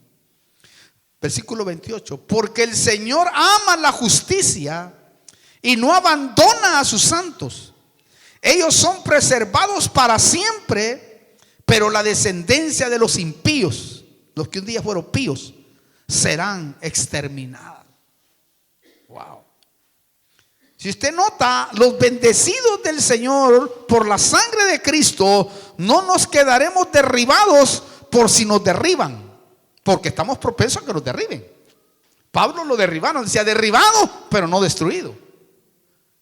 S1: Versículo 28. Porque el Señor ama la justicia y no abandona a sus santos. Ellos son preservados para siempre, pero la descendencia de los impíos, los que un día fueron píos, serán exterminados. Wow. Si usted nota, los bendecidos del Señor por la sangre de Cristo, no nos quedaremos derribados por si nos derriban, porque estamos propensos a que nos derriben. Pablo lo derribaron, decía derribado, pero no destruido.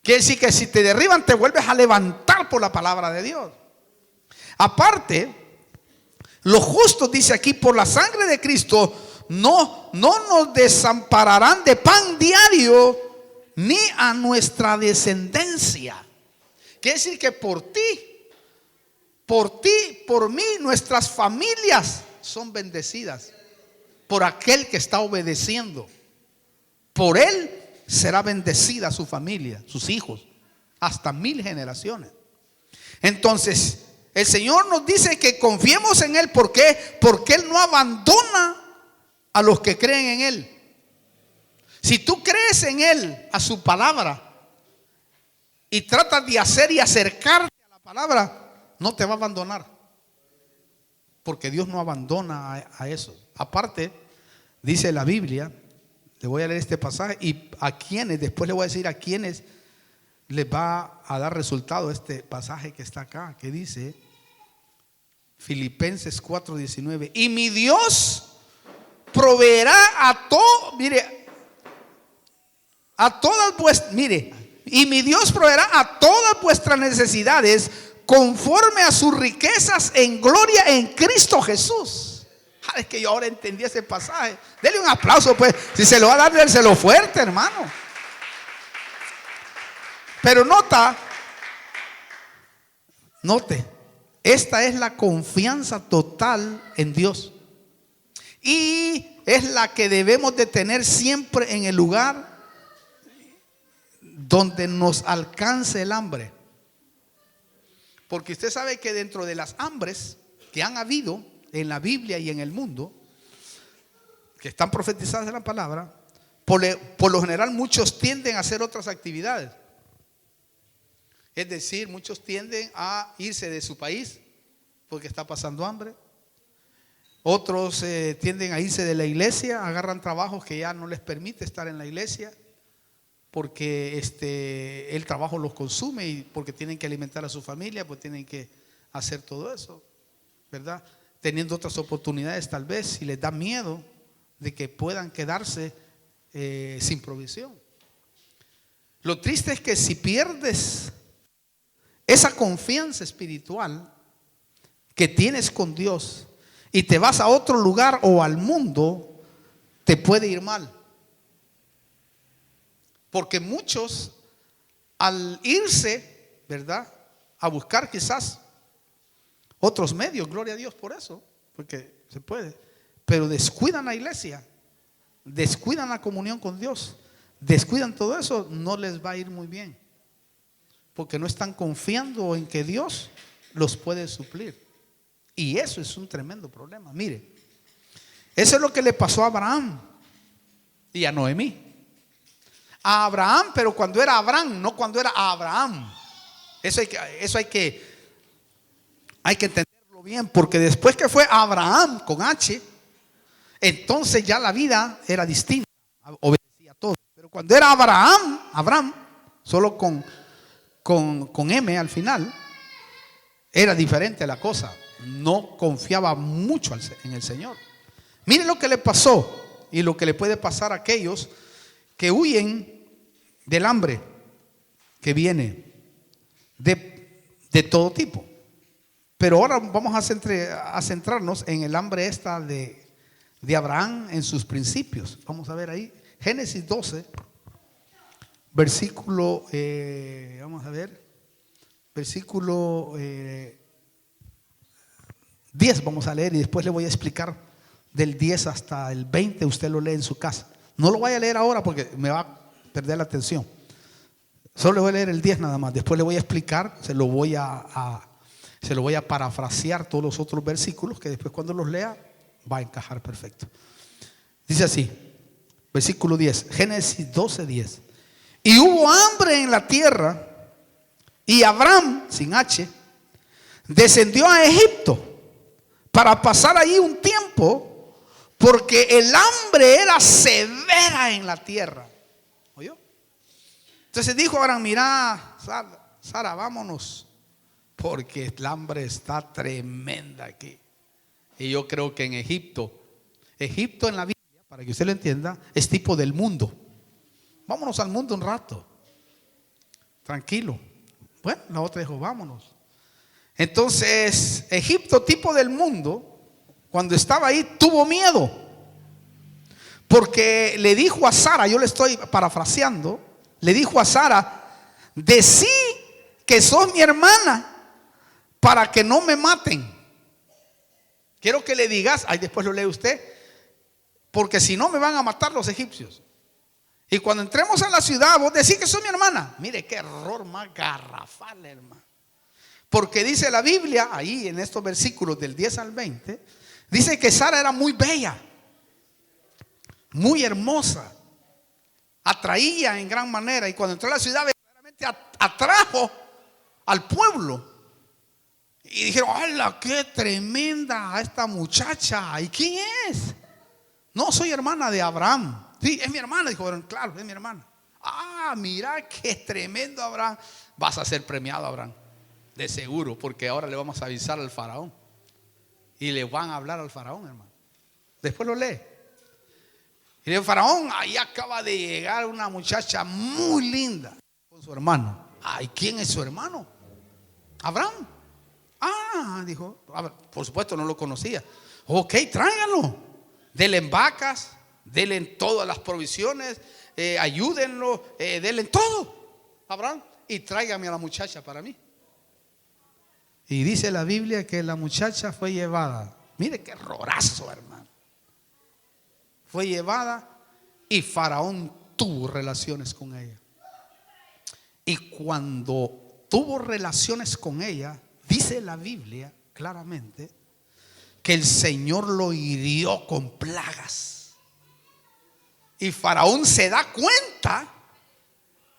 S1: Quiere decir que si te derriban, te vuelves a levantar por la palabra de Dios. Aparte, los justos, dice aquí, por la sangre de Cristo, no nos desampararán de pan diario, ni a nuestra descendencia. Quiere decir que por ti, por mí, nuestras familias son bendecidas por aquel que está obedeciendo. Por él será bendecida su familia, sus hijos, hasta 1000 generaciones. Entonces, el Señor nos dice que confiemos en Él. ¿Por qué? Porque Él no abandona a los que creen en Él. Si tú crees en Él, a su palabra, y tratas de hacer y acercarte a la palabra, no te va a abandonar, porque Dios no abandona a eso. Aparte, dice la Biblia, le voy a leer este pasaje, y a quienes, después le voy a decir a quienes les va a dar resultado este pasaje que está acá, que dice Filipenses 4:19, y mi Dios proveerá a todo, y mi Dios proveerá a todas vuestras necesidades conforme a sus riquezas en gloria en Cristo Jesús. Es que yo ahora entendí ese pasaje. Dele un aplauso, pues. Si se lo va a dar, dérselo fuerte, hermano. Pero note, esta es la confianza total en Dios. Y es la que debemos de tener siempre en el lugar donde nos alcance el hambre. Porque usted sabe que dentro de las hambres que han habido en la Biblia y en el mundo, que están profetizadas en la palabra, por lo general muchos tienden a hacer otras actividades. Es decir, muchos tienden a irse de su país porque está pasando hambre. Otros tienden a irse de la iglesia, agarran trabajos que ya no les permite estar en la iglesia, porque el trabajo los consume, y porque tienen que alimentar a su familia, pues tienen que hacer todo eso, ¿verdad? Teniendo otras oportunidades, tal vez, si les da miedo de que puedan quedarse sin provisión. Lo triste es que si pierdes esa confianza espiritual que tienes con Dios y te vas a otro lugar o al mundo, te puede ir mal. Porque muchos, al irse, ¿verdad?, a buscar quizás otros medios, gloria a Dios por eso, porque se puede, pero descuidan la iglesia, descuidan la comunión con Dios, descuidan todo eso, no les va a ir muy bien, porque no están confiando en que Dios los puede suplir. Y eso es un tremendo problema. Mire, eso es lo que le pasó a Abraham y a Noemí. A Abraham, pero cuando era Abraham, no cuando era Abraham. Eso hay que entenderlo bien, porque después que fue Abraham con H, entonces ya la vida era distinta, obedecía todo. Pero cuando era Abraham, solo con M al final, era diferente la cosa. No confiaba mucho en el Señor. Miren lo que le pasó y lo que le puede pasar a aquellos que huyen del hambre que viene de todo tipo. Pero ahora vamos a centrarnos en el hambre esta de Abraham en sus principios. Vamos a ver ahí, Génesis 12, versículo, vamos a ver, versículo 10 vamos a leer y después le voy a explicar del 10 hasta el 20, usted lo lee en su casa. No lo vaya a leer ahora porque me va a perder la atención. Solo le voy a leer el 10 nada más. Después le voy a explicar, se lo voy a parafrasear todos los otros versículos que después cuando los lea va a encajar perfecto. Dice así, versículo 10, Génesis 12, 10. Y hubo hambre en la tierra y Abraham, sin H, descendió a Egipto para pasar allí un tiempo, porque el hambre era severa en la tierra. ¿Oyó? Entonces dijo Abraham, mira, Sara, vámonos, porque el hambre está tremenda aquí. Y yo creo que en Egipto en la Biblia, para que usted lo entienda, es tipo del mundo. Vámonos al mundo un rato, tranquilo. Bueno, la otra dijo, vámonos. Entonces, Egipto, tipo del mundo, cuando estaba ahí, tuvo miedo. Porque le dijo a Sara, yo le estoy parafraseando, le dijo a Sara, decí que sos mi hermana para que no me maten. Quiero que le digas, ahí después lo lee usted, porque si no me van a matar los egipcios. Y cuando entremos a la ciudad, vos decís que sos mi hermana. Mire qué error más garrafal, hermano. Porque dice la Biblia, ahí en estos versículos del 10 al 20, dice que Sara era muy bella, muy hermosa, atraía en gran manera. Y cuando entró a la ciudad, verdaderamente atrajo al pueblo. Y dijeron, ¡hala, qué tremenda esta muchacha! ¿Y quién es? No, soy hermana de Abraham. Sí, es mi hermana. Dijo, claro, es mi hermana. Ah, mira qué tremendo, Abraham. Vas a ser premiado, Abraham, de seguro, porque ahora le vamos a avisar al faraón. Y le van a hablar al faraón, hermano. Después lo lee. Y el faraón, ahí acaba de llegar una muchacha muy linda con su hermano. Ay, ¿quién es su hermano? Abraham. Ah, dijo, por supuesto no lo conocía. Ok, tráiganlo. Denle vacas, denle todas las provisiones, ayúdenlo, denle todo, Abraham, y tráigame a la muchacha para mí. Y dice la Biblia que la muchacha fue llevada. Mire qué errorazo, hermano. Fue llevada y Faraón tuvo relaciones con ella. Y cuando tuvo relaciones con ella, dice la Biblia claramente que el Señor lo hirió con plagas. Y Faraón se da cuenta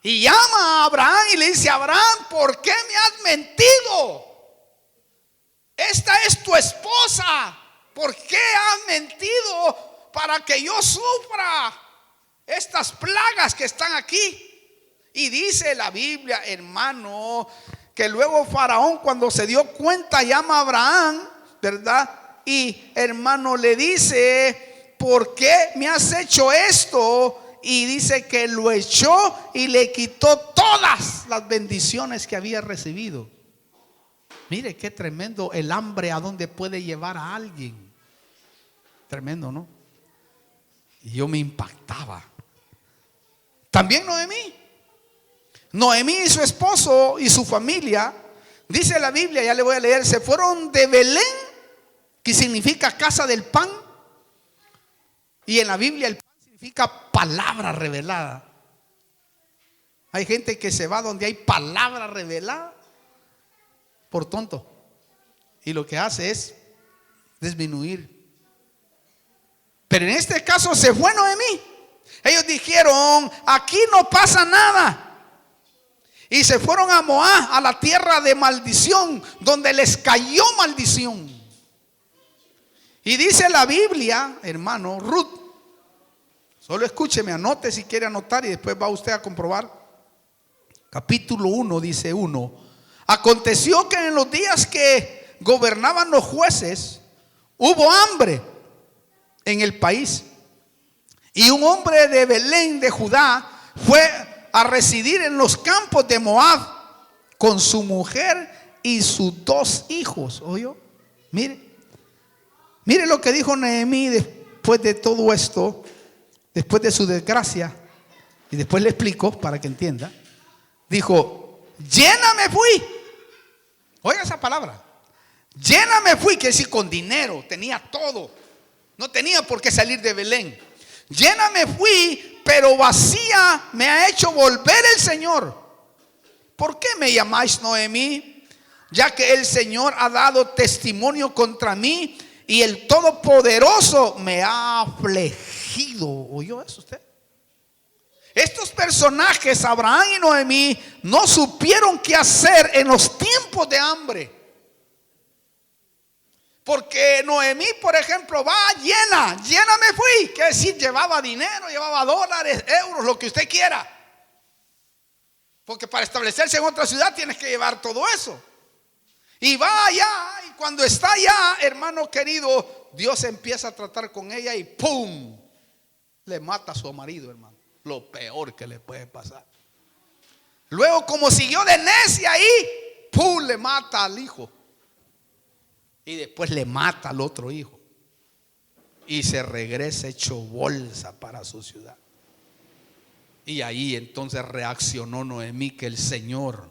S1: y llama a Abraham y le dice, Abraham, ¿por qué me has mentido? Esta es tu esposa. ¿Por qué has mentido para que yo sufra estas plagas que están aquí? Y dice la Biblia, hermano, que luego Faraón, cuando se dio cuenta, llama a Abraham, ¿verdad? Y hermano le dice, ¿por qué me has hecho esto? Y dice que lo echó y le quitó todas las bendiciones que había recibido. Mire qué tremendo el hambre a donde puede llevar a alguien. Tremendo, ¿no? Y yo me impactaba. También Noemí y su esposo y su familia, dice la Biblia, ya le voy a leer, se fueron de Belén, que significa casa del pan. Y en la Biblia el pan significa palabra revelada. Hay gente que se va donde hay palabra revelada por tonto, y lo que hace es disminuir. Pero en este caso se fue Noemí. Ellos dijeron: aquí no pasa nada. Y se fueron a Moab, a la tierra de maldición, donde les cayó maldición. Y dice la Biblia, hermano, Ruth, solo escúcheme, anote si quiere anotar y después va usted a comprobar. Capítulo 1 dice 1: aconteció que en los días que gobernaban los jueces, hubo hambre en el país, y un hombre de Belén de Judá fue a residir en los campos de Moab con su mujer y sus 2 hijos. ¿Oyó? Mire lo que dijo Noemí después de todo esto, después de su desgracia, y después le explico para que entienda. Dijo: llena me fui. Oiga esa palabra, llena me fui, que decir con dinero, tenía todo, no tenía por qué salir de Belén. Llena me fui, pero vacía me ha hecho volver el Señor. ¿Por qué me llamáis Noemí? Ya que el Señor ha dado testimonio contra mí, y el Todopoderoso me ha afligido. ¿Oyó eso usted? Estos personajes, Abraham y Noemí, no supieron qué hacer en los tiempos de hambre. Porque Noemí, por ejemplo, va llena me fui. Quiere decir, llevaba dinero, llevaba dólares, euros, lo que usted quiera. Porque para establecerse en otra ciudad tienes que llevar todo eso. Y va allá, y cuando está allá, hermano querido, Dios empieza a tratar con ella y ¡pum! Le mata a su marido, hermano. Lo peor que le puede pasar. Luego, como siguió de necia ahí, ¡pum! Le mata al hijo. Y después le mata al otro hijo. Y se regresa hecho bolsa para su ciudad. Y ahí entonces reaccionó Noemí, que el Señor,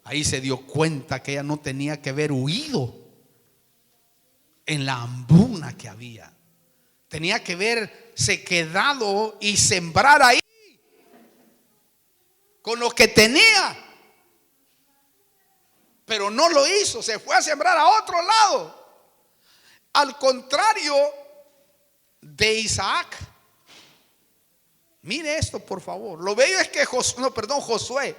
S1: ahí se dio cuenta que ella no tenía que haber huido en la hambruna que había. Tenía que haberse quedado y sembrar ahí con lo que tenía. Pero no lo hizo, se fue a sembrar a otro lado. Al contrario de Isaac. Mire esto, por favor. Lo bello es que Josué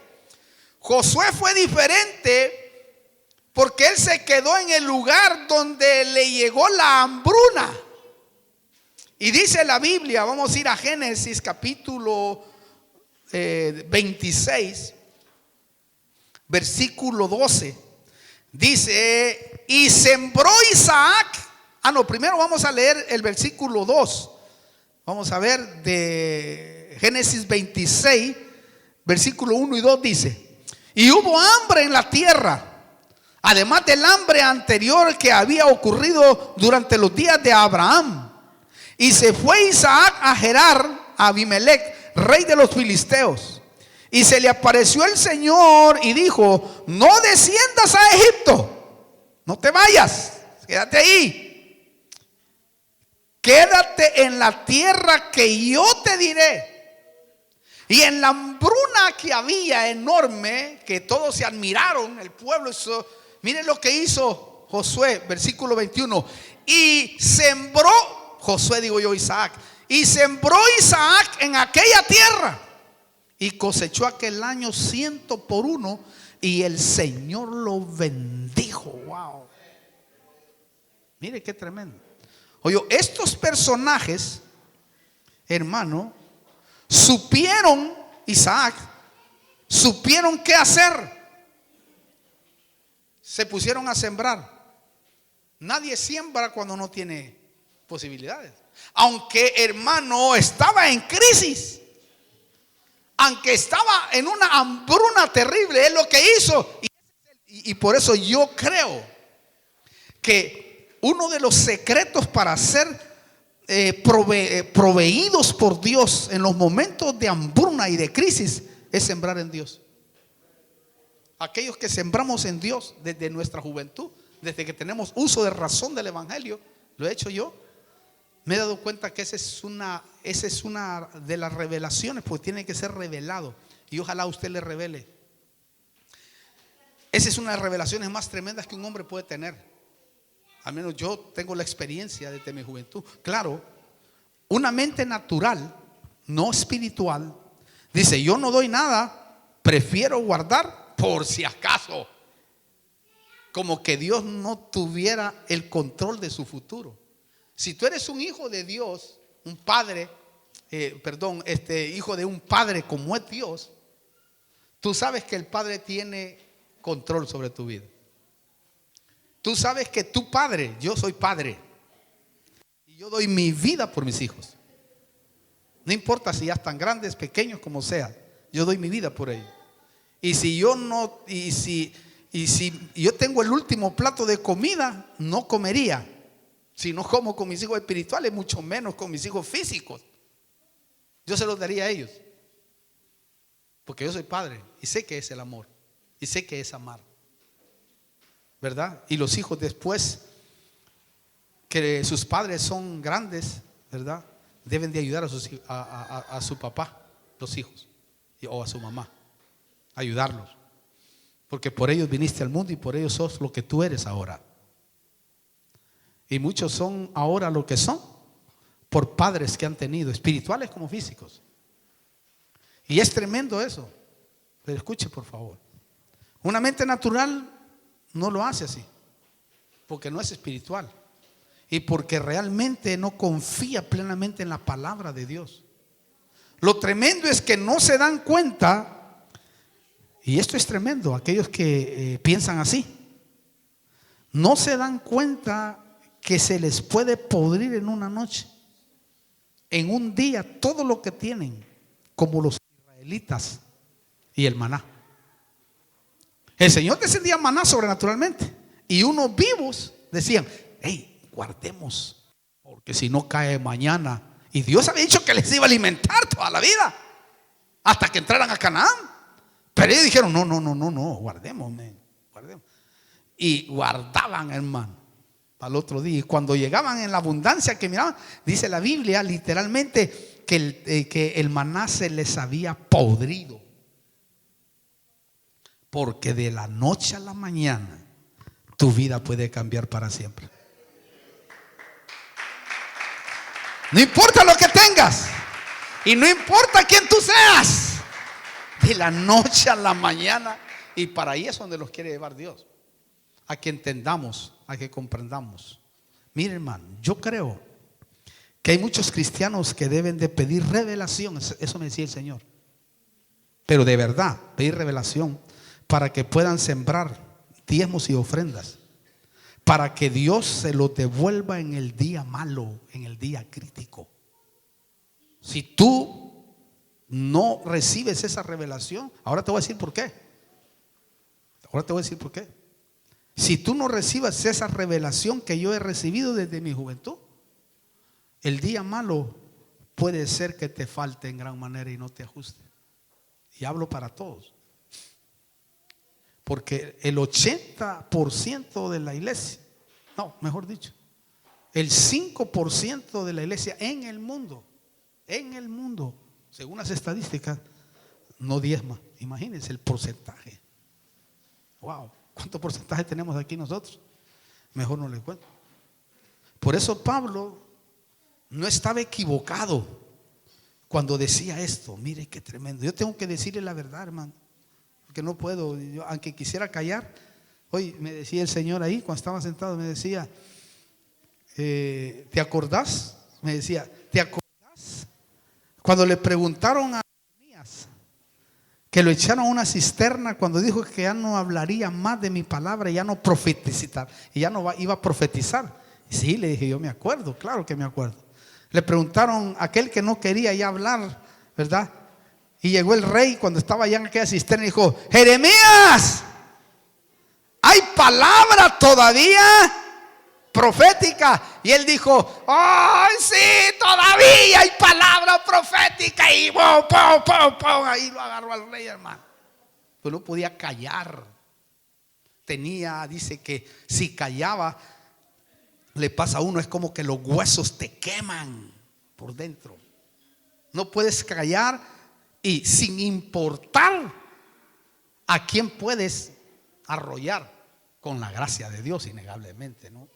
S1: fue diferente, porque él se quedó en el lugar donde le llegó la hambruna. Y dice la Biblia, vamos a ir a Génesis capítulo 26, versículo 12. Dice: y sembró Isaac. Primero vamos a leer el versículo 2. Vamos a ver de Génesis 26, versículo 1 y 2 dice: y hubo hambre en la tierra, además del hambre anterior que había ocurrido durante los días de Abraham. Y se fue Isaac a Gerar, a Abimelech, rey de los filisteos. Y se le apareció el Señor y dijo: no desciendas a Egipto, no te vayas, quédate ahí, quédate en la tierra que yo te diré. Y en la hambruna que había enorme, que todos se admiraron, el pueblo hizo, miren lo que hizo Josué, versículo 21. Y sembró Josué, digo yo, Isaac. Y sembró Isaac en aquella tierra, y cosechó aquel año 100 por 1, y el Señor lo bendijo. Wow. Mire qué tremendo. Oye, estos personajes, hermano, supieron qué hacer. Se pusieron a sembrar. Nadie siembra cuando no tiene posibilidades. Aunque, hermano, estaba en crisis, aunque estaba en una hambruna terrible, es lo que hizo. Y por eso yo creo que uno de los secretos para ser proveídos por Dios en los momentos de hambruna y de crisis es sembrar en Dios. Aquellos que sembramos en Dios desde nuestra juventud, desde que tenemos uso de razón del evangelio, lo he hecho yo. Me he dado cuenta que esa es una de las revelaciones, porque tiene que ser revelado. Y ojalá usted le revele. Esa es una de las revelaciones más tremendas que un hombre puede tener. Al menos yo tengo la experiencia desde mi juventud. Claro, una mente natural, no espiritual, dice: yo no doy nada, prefiero guardar por si acaso. Como que Dios no tuviera el control de su futuro. Si tú eres un hijo de Dios, un padre, hijo de un padre como es Dios, tú sabes que el Padre tiene control sobre tu vida. Tú sabes que tu padre, yo soy padre, y yo doy mi vida por mis hijos. No importa si ya están grandes, pequeños, como sea, yo doy mi vida por ellos. Y si yo tengo el último plato de comida, no comería. Si no como con mis hijos espirituales, mucho menos con mis hijos físicos. Yo se los daría a ellos, porque yo soy padre y sé que es el amor y sé que es amar, ¿verdad? Y los hijos, después que sus padres son grandes, ¿verdad?, deben de ayudar a su papá, los hijos, o a su mamá, ayudarlos, porque por ellos viniste al mundo y por ellos sos lo que tú eres ahora. Y muchos son ahora lo que son por padres que han tenido, espirituales como físicos. Y es tremendo eso. Pero escuche, por favor. Una mente natural no lo hace así, porque no es espiritual y porque realmente no confía plenamente en la palabra de Dios. Lo tremendo es que no se dan cuenta, y esto es tremendo, aquellos que piensan así, no se dan cuenta que se les puede podrir en una noche, en un día, todo lo que tienen, como los israelitas y el maná. El Señor descendía maná sobrenaturalmente, y unos vivos decían: hey, guardemos, porque si no cae mañana. Y Dios había dicho que les iba a alimentar toda la vida hasta que entraran a Canaán. Pero ellos dijeron: no, guardemos, guardemos. Y guardaban, hermano, al otro día. Y cuando llegaban en la abundancia que miraban, dice la Biblia literalmente que el maná se les había podrido. Porque de la noche a la mañana tu vida puede cambiar para siempre. No importa lo que tengas y no importa quién tú seas, de la noche a la mañana. Y para ahí es donde los quiere llevar Dios, a que entendamos, a que comprendamos. Mire, hermano, yo creo que hay muchos cristianos que deben de pedir revelación. Eso me decía el Señor. Pero de verdad, pedir revelación para que puedan sembrar diezmos y ofrendas, para que Dios se lo devuelva en el día malo, en el día crítico. Si tú no recibes esa revelación, ahora te voy a decir por qué. Si tú no recibes esa revelación que yo he recibido desde mi juventud, el día malo puede ser que te falte en gran manera y no te ajuste. Y hablo para todos. Porque el 80% de la iglesia, no, mejor dicho, el 5% de la iglesia en el mundo, según las estadísticas, no diezma. Imagínense el porcentaje. Wow, ¿cuánto porcentaje tenemos aquí nosotros? Mejor no le cuento. Por eso Pablo no estaba equivocado cuando decía esto. Mire qué tremendo. Yo tengo que decirle la verdad, hermano, porque no puedo, yo, aunque quisiera callar. Hoy me decía el Señor ahí, cuando estaba sentado, me decía: ¿te acordás? Me decía: ¿te acordás cuando le preguntaron a Jeremías que lo echaron a una cisterna cuando dijo que ya no hablaría más de mi palabra, ya no profetizar, y ya no iba a profetizar? Y sí, le dije: yo me acuerdo, claro que me acuerdo. Le preguntaron a aquel que no quería ya hablar, ¿verdad? Y llegó el rey cuando estaba allá en aquella cisterna y dijo: Jeremías, ¿hay palabra todavía profética? Y él dijo: ¡ay, sí, todavía hay palabra profética! Y ahí lo agarró al rey, hermano. Pues no podía callar. Dice que si callaba, le pasa a uno, es como que los huesos te queman por dentro. No puedes callar y sin importar a quién puedes arrollar con la gracia de Dios, innegablemente, ¿no?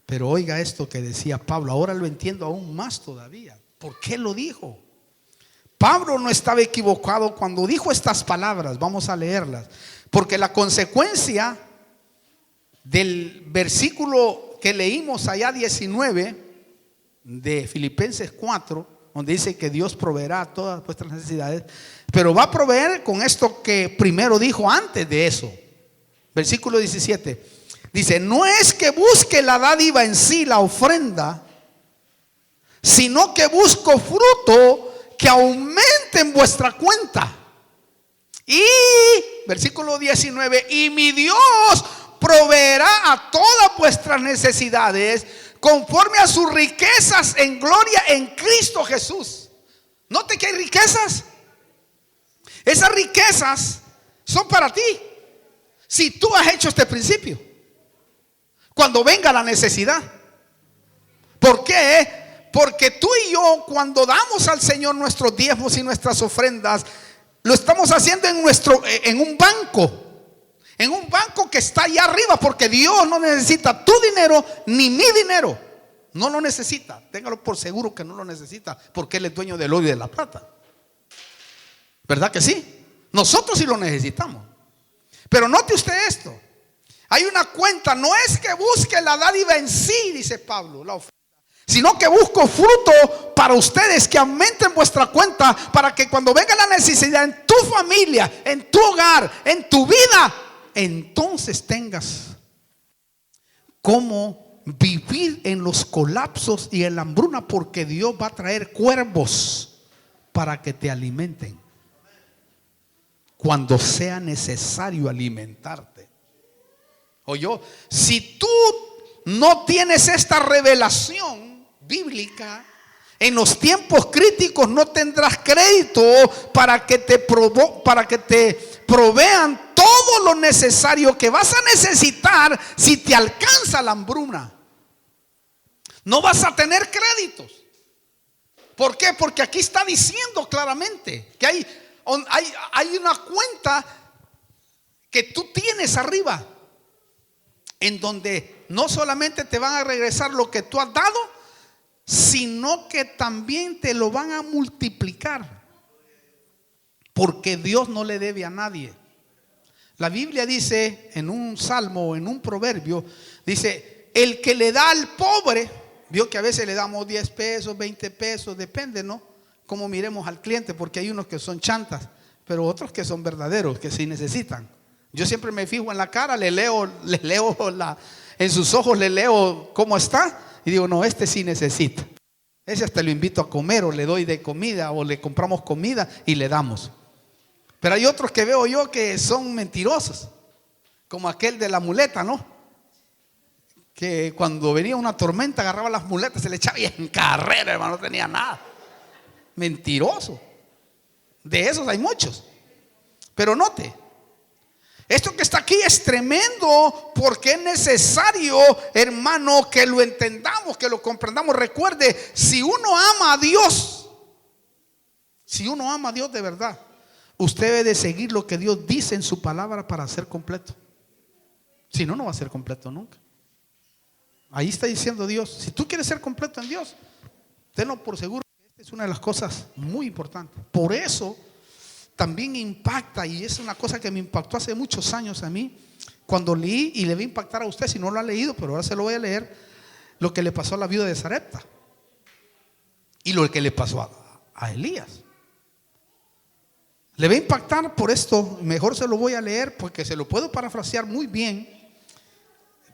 S1: Pero oiga esto que decía Pablo, ahora lo entiendo aún más todavía. ¿Por qué lo dijo? Pablo no estaba equivocado cuando dijo estas palabras. Vamos a leerlas, porque la consecuencia del versículo que leímos allá 19 de Filipenses 4, donde dice que Dios proveerá todas vuestras necesidades, pero va a proveer con esto que primero dijo antes de eso. Versículo 17 dice: no es que busque la dádiva en sí, la ofrenda, sino que busco fruto que aumente en vuestra cuenta. Y versículo 19: y mi Dios proveerá a todas vuestras necesidades conforme a sus riquezas en gloria en Cristo Jesús. Note que hay riquezas. Esas riquezas son para ti, si tú has hecho este principio. Cuando venga la necesidad. ¿Por qué? Porque tú y yo, cuando damos al Señor nuestros diezmos y nuestras ofrendas, lo estamos haciendo en un banco. En un banco que está allá arriba, porque Dios no necesita tu dinero ni mi dinero. No lo necesita. Téngalo por seguro que no lo necesita, porque Él es dueño del oro y de la plata. ¿Verdad que sí? Nosotros sí lo necesitamos. Pero note usted esto. Hay una cuenta. No es que busque la dádiva en sí, dice Pablo, la ofrenda, sino que busco fruto para ustedes, que aumenten vuestra cuenta, para que cuando venga la necesidad en tu familia, en tu hogar, en tu vida, entonces tengas cómo vivir en los colapsos y en la hambruna, porque Dios va a traer cuervos para que te alimenten cuando sea necesario alimentarte. Oye, si tú no tienes esta revelación bíblica, en los tiempos críticos no tendrás crédito para que te provean todo lo necesario que vas a necesitar si te alcanza la hambruna. No vas a tener créditos. ¿Por qué? Porque aquí está diciendo claramente que hay una cuenta que tú tienes arriba, en donde no solamente te van a regresar lo que tú has dado, sino que también te lo van a multiplicar, porque Dios no le debe a nadie. La Biblia dice en un salmo, en un proverbio, dice: el que le da al pobre, vio que a veces le damos 10 pesos, 20 pesos, depende, ¿no? Como miremos al cliente, porque hay unos que son chantas, pero otros que son verdaderos, que sí necesitan. Yo siempre me fijo en la cara, les leo en sus ojos, le leo cómo está, y digo: no, este sí necesita. Ese hasta lo invito a comer, o le doy de comida, o le compramos comida y le damos. Pero hay otros que veo yo que son mentirosos, como aquel de la muleta, ¿no? Que cuando venía una tormenta agarraba las muletas, se le echaba y en carrera, hermano, no tenía nada. Mentiroso. De esos hay muchos. Pero note, esto que está aquí es tremendo, porque es necesario, hermano, que lo entendamos, que lo comprendamos. Recuerde, si uno ama a Dios, de verdad, usted debe de seguir lo que Dios dice en su palabra para ser completo. Si no, no va a ser completo nunca. Ahí está diciendo Dios: si tú quieres ser completo en Dios, tenlo por seguro que esta es una de las cosas muy importantes. Por eso también impacta, y es una cosa que me impactó hace muchos años a mí, cuando leí, y le va a impactar a usted si no lo ha leído, pero ahora se lo voy a leer, lo que le pasó a la viuda de Sarepta y lo que le pasó a Elías. Le va a impactar por esto. Mejor se lo voy a leer porque se lo puedo parafrasear muy bien,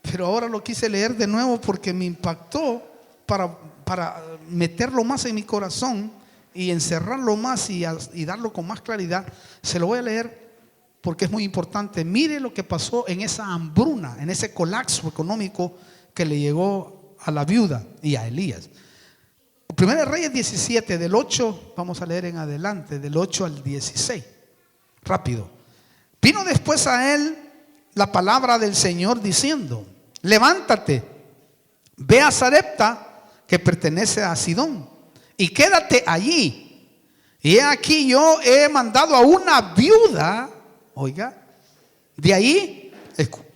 S1: pero ahora lo quise leer de nuevo porque me impactó, para meterlo más en mi corazón y encerrarlo más y darlo con más claridad. Se lo voy a leer porque es muy importante. Mire lo que pasó en esa hambruna, en ese colapso económico que le llegó a la viuda y a Elías. Primera de Reyes 17, del 8, vamos a leer en adelante, del 8 al 16. Rápido. Vino después a él la palabra del Señor diciendo: levántate, ve a Sarepta, que pertenece a Sidón, y quédate allí. Y he aquí yo he mandado a una viuda, oiga, de ahí,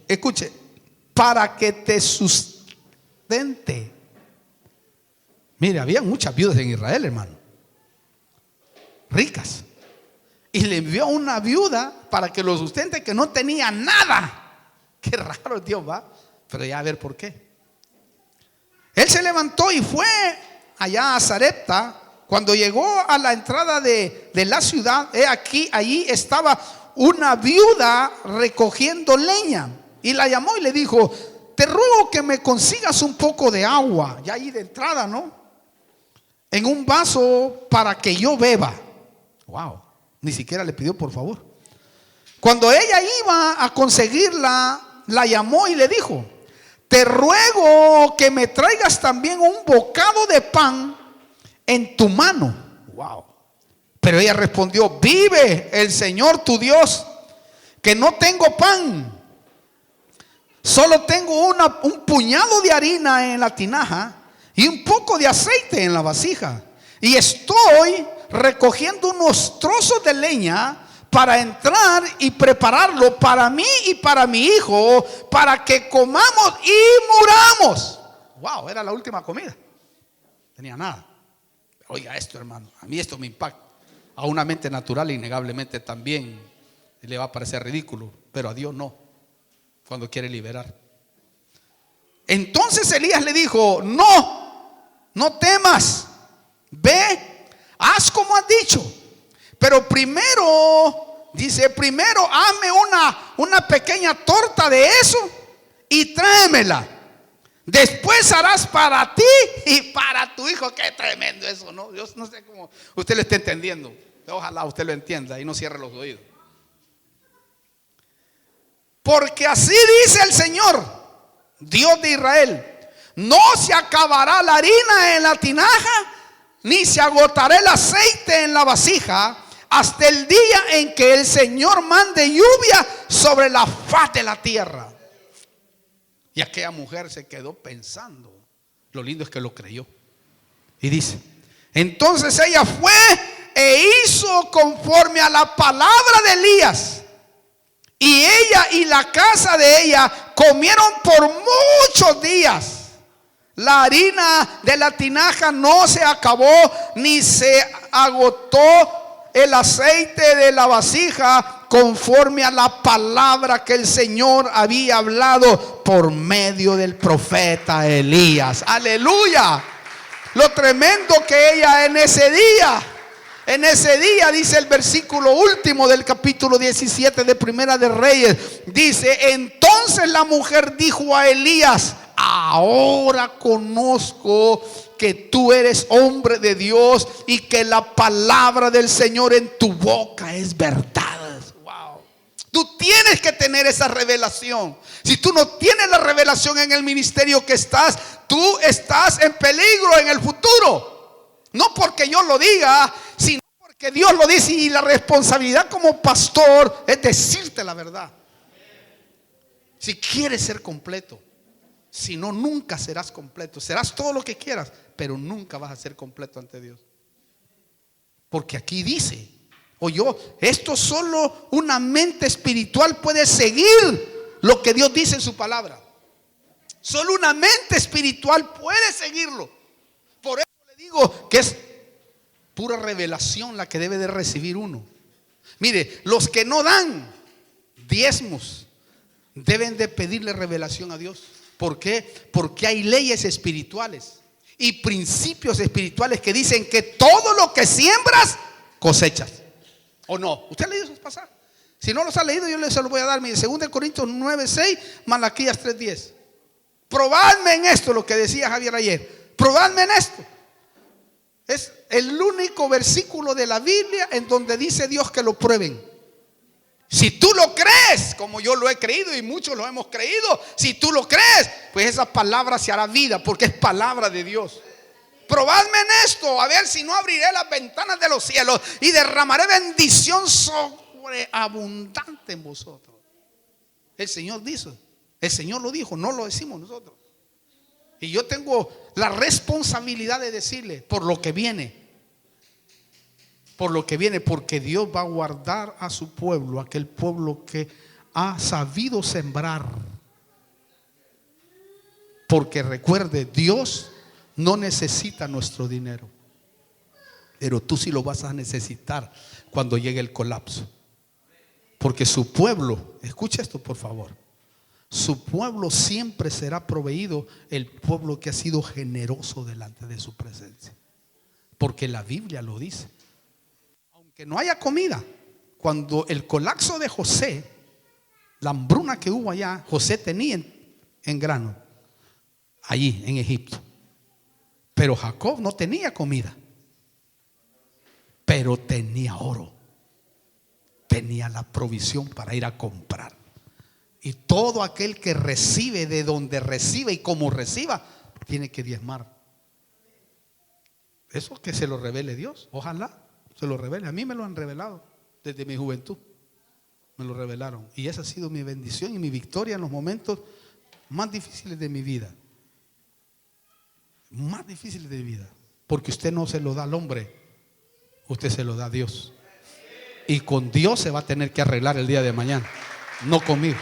S1: escuche, para que te sustente. Mire, había muchas viudas en Israel, hermano, ricas. Y le envió a una viuda para que lo sustente, que no tenía nada. Qué raro Dios, va. Pero ya a ver por qué. Él se levantó y fue allá a Sarepta. Cuando llegó a la entrada de la ciudad, aquí, allí estaba una viuda recogiendo leña. Y la llamó y le dijo: te ruego que me consigas un poco de agua, ya ahí de entrada, ¿no? En un vaso para que yo beba. Wow, ni siquiera le pidió por favor. Cuando ella iba a conseguirla, la llamó y le dijo: te ruego que me traigas también un bocado de pan en tu mano. Wow. Pero ella respondió: vive el Señor tu Dios, que no tengo pan. Solo tengo un puñado de harina en la tinaja y un poco de aceite en la vasija. Y estoy recogiendo unos trozos de leña para entrar y prepararlo para mí y para mi hijo, para que comamos y muramos. Wow, era la última comida. Tenía nada. Oiga esto, hermano, a mí esto me impacta. A una mente natural innegablemente también le va a parecer ridículo, pero a Dios no, cuando quiere liberar. Entonces Elías le dijo: no temas, ve, haz como has dicho, pero primero, dice, primero hazme una pequeña torta de eso y tráemela. Después harás para ti y para tu hijo. Qué tremendo eso, ¿no? Yo no sé cómo usted lo está entendiendo. Ojalá usted lo entienda y no cierre los oídos. Porque así dice el Señor, Dios de Israel: no se acabará la harina en la tinaja, ni se agotará el aceite en la vasija, hasta el día en que el Señor mande lluvia sobre la faz de la tierra. Y aquella mujer se quedó pensando. Lo lindo es que lo creyó. Y dice: entonces ella fue e hizo conforme a la palabra de Elías. Y ella y la casa de ella comieron por muchos días. La harina de la tinaja no se acabó, ni se agotó el aceite de la vasija, conforme a la palabra que el Señor había hablado por medio del profeta Elías. Aleluya. Lo tremendo que ella en ese día, dice el versículo último del capítulo 17 de Primera de Reyes, dice: entonces la mujer dijo a Elías: ahora conozco que tú eres hombre de Dios y que la palabra del Señor en tu boca es verdad. Wow. Tú tienes que tener esa revelación. Si tú no tienes la revelación en el ministerio que estás, tú estás en peligro en el futuro. No porque yo lo diga, sino porque Dios lo dice. Y la responsabilidad como pastor es decirte la verdad. Si quieres ser completo. Si no, nunca serás completo. Serás todo lo que quieras, pero nunca vas a ser completo ante Dios. Porque aquí dice, esto solo una mente espiritual puede seguir lo que Dios dice en su palabra. Solo una mente espiritual puede seguirlo. Por eso le digo que es pura revelación la que debe de recibir uno. Mire, los que no dan diezmos deben de pedirle revelación a Dios. ¿Por qué? Porque hay leyes espirituales y principios espirituales que dicen que todo lo que siembras, cosechas. ¿O no? ¿Usted ha leído esos pasajes? Si no los ha leído, yo se los voy a dar. Mire, 2 Corintios 9:6, Malaquías 3:10. Probadme en esto, lo que decía Javier ayer. Probadme en esto. Es el único versículo de la Biblia en donde dice Dios que lo prueben. Si tú lo crees, como yo lo he creído y muchos lo hemos creído, si tú lo crees, pues esa palabra se hará vida, porque es palabra de Dios. Probadme en esto, a ver si no abriré las ventanas de los cielos y derramaré bendición sobreabundante en vosotros. El Señor dice, el Señor lo dijo, no lo decimos nosotros. Y yo tengo la responsabilidad de decirle por lo que viene. Por lo que viene, porque Dios va a guardar a su pueblo, aquel pueblo que ha sabido sembrar. Porque recuerde, Dios no necesita nuestro dinero, pero tú sí lo vas a necesitar cuando llegue el colapso. Porque su pueblo, escucha esto por favor, su pueblo siempre será proveído, el pueblo que ha sido generoso delante de su presencia. Porque la Biblia lo dice. Aunque no haya comida, cuando el colapso de José, la hambruna que hubo allá, José tenía en grano, allí en Egipto. Pero Jacob no tenía comida, pero tenía oro. Tenía la provisión para ir a comprar. Y todo aquel que recibe, de donde recibe y como reciba, tiene que diezmar. Eso que se lo revele Dios. Ojalá se lo revele. A mí me lo han revelado desde mi juventud. Me lo revelaron. Y esa ha sido mi bendición y mi victoria en los momentos más difíciles de mi vida. Más difíciles de mi vida. Porque usted no se lo da al hombre, usted se lo da a Dios. Y con Dios se va a tener que arreglar el día de mañana, no conmigo.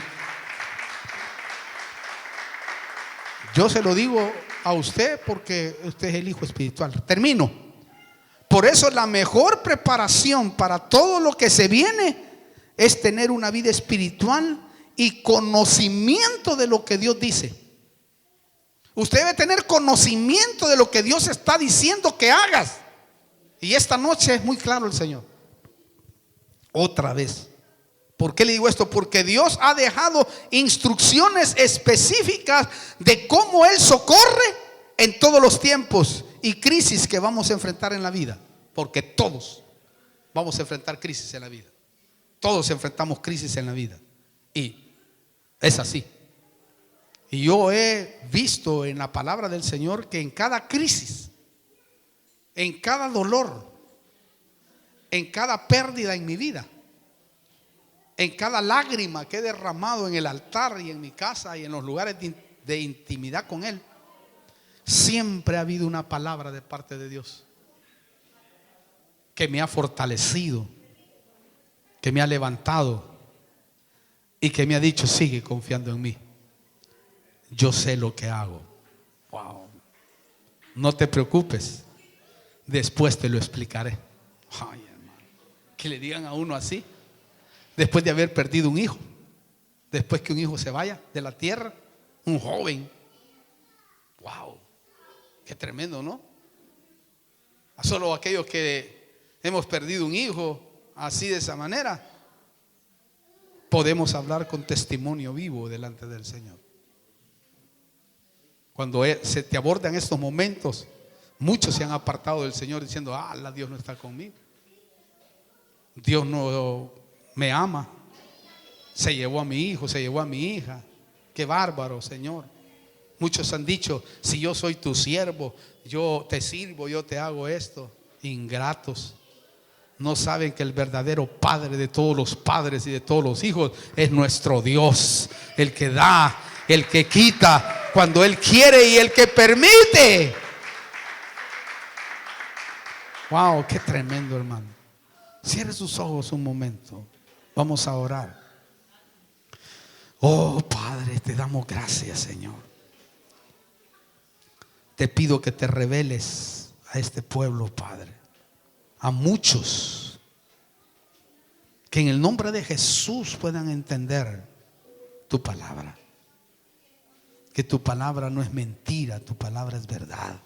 S1: Yo se lo digo a usted porque usted es el hijo espiritual. Termino. Por eso la mejor preparación para todo lo que se viene es tener una vida espiritual y conocimiento de lo que Dios dice. Usted debe tener conocimiento de lo que Dios está diciendo que hagas. Y esta noche es muy claro el Señor. Otra vez. ¿Por qué le digo esto? Porque Dios ha dejado instrucciones específicas de cómo Él socorre en todos los tiempos y crisis que vamos a enfrentar en la vida. Porque todos vamos a enfrentar crisis en la vida. Todos enfrentamos crisis en la vida. Y es así. Y yo he visto en la palabra del Señor que en cada crisis, en cada dolor, en cada pérdida en mi vida, en cada lágrima que he derramado en el altar y en mi casa y en los lugares de intimidad con Él, siempre ha habido una palabra de parte de Dios que me ha fortalecido, que me ha levantado y que me ha dicho: sigue confiando en mí, yo sé lo que hago. Wow. No te preocupes, después te lo explicaré. Ay, hermano, que le digan a uno así después de haber perdido un hijo, después que un hijo se vaya de la tierra, un joven. Wow, qué tremendo, ¿no? A solo aquellos que hemos perdido un hijo así, de esa manera, podemos hablar con testimonio vivo delante del Señor. Cuando se te abordan estos momentos, muchos se han apartado del Señor diciendo: Dios no está conmigo, Dios no me ama, se llevó a mi hijo, se llevó a mi hija. Qué bárbaro, Señor. Muchos han dicho: si yo soy tu siervo, yo te sirvo, yo te hago esto. Ingratos. No saben que el verdadero Padre de todos los padres y de todos los hijos es nuestro Dios, el que da, el que quita cuando Él quiere y el que permite. Wow, qué tremendo, hermano. Cierre sus ojos un momento. Vamos a orar. Oh Padre, te damos gracias, Señor. Te pido que te reveles a este pueblo, Padre, a muchos, que en el nombre de Jesús puedan entender tu palabra. Que tu palabra no es mentira, tu palabra es verdad.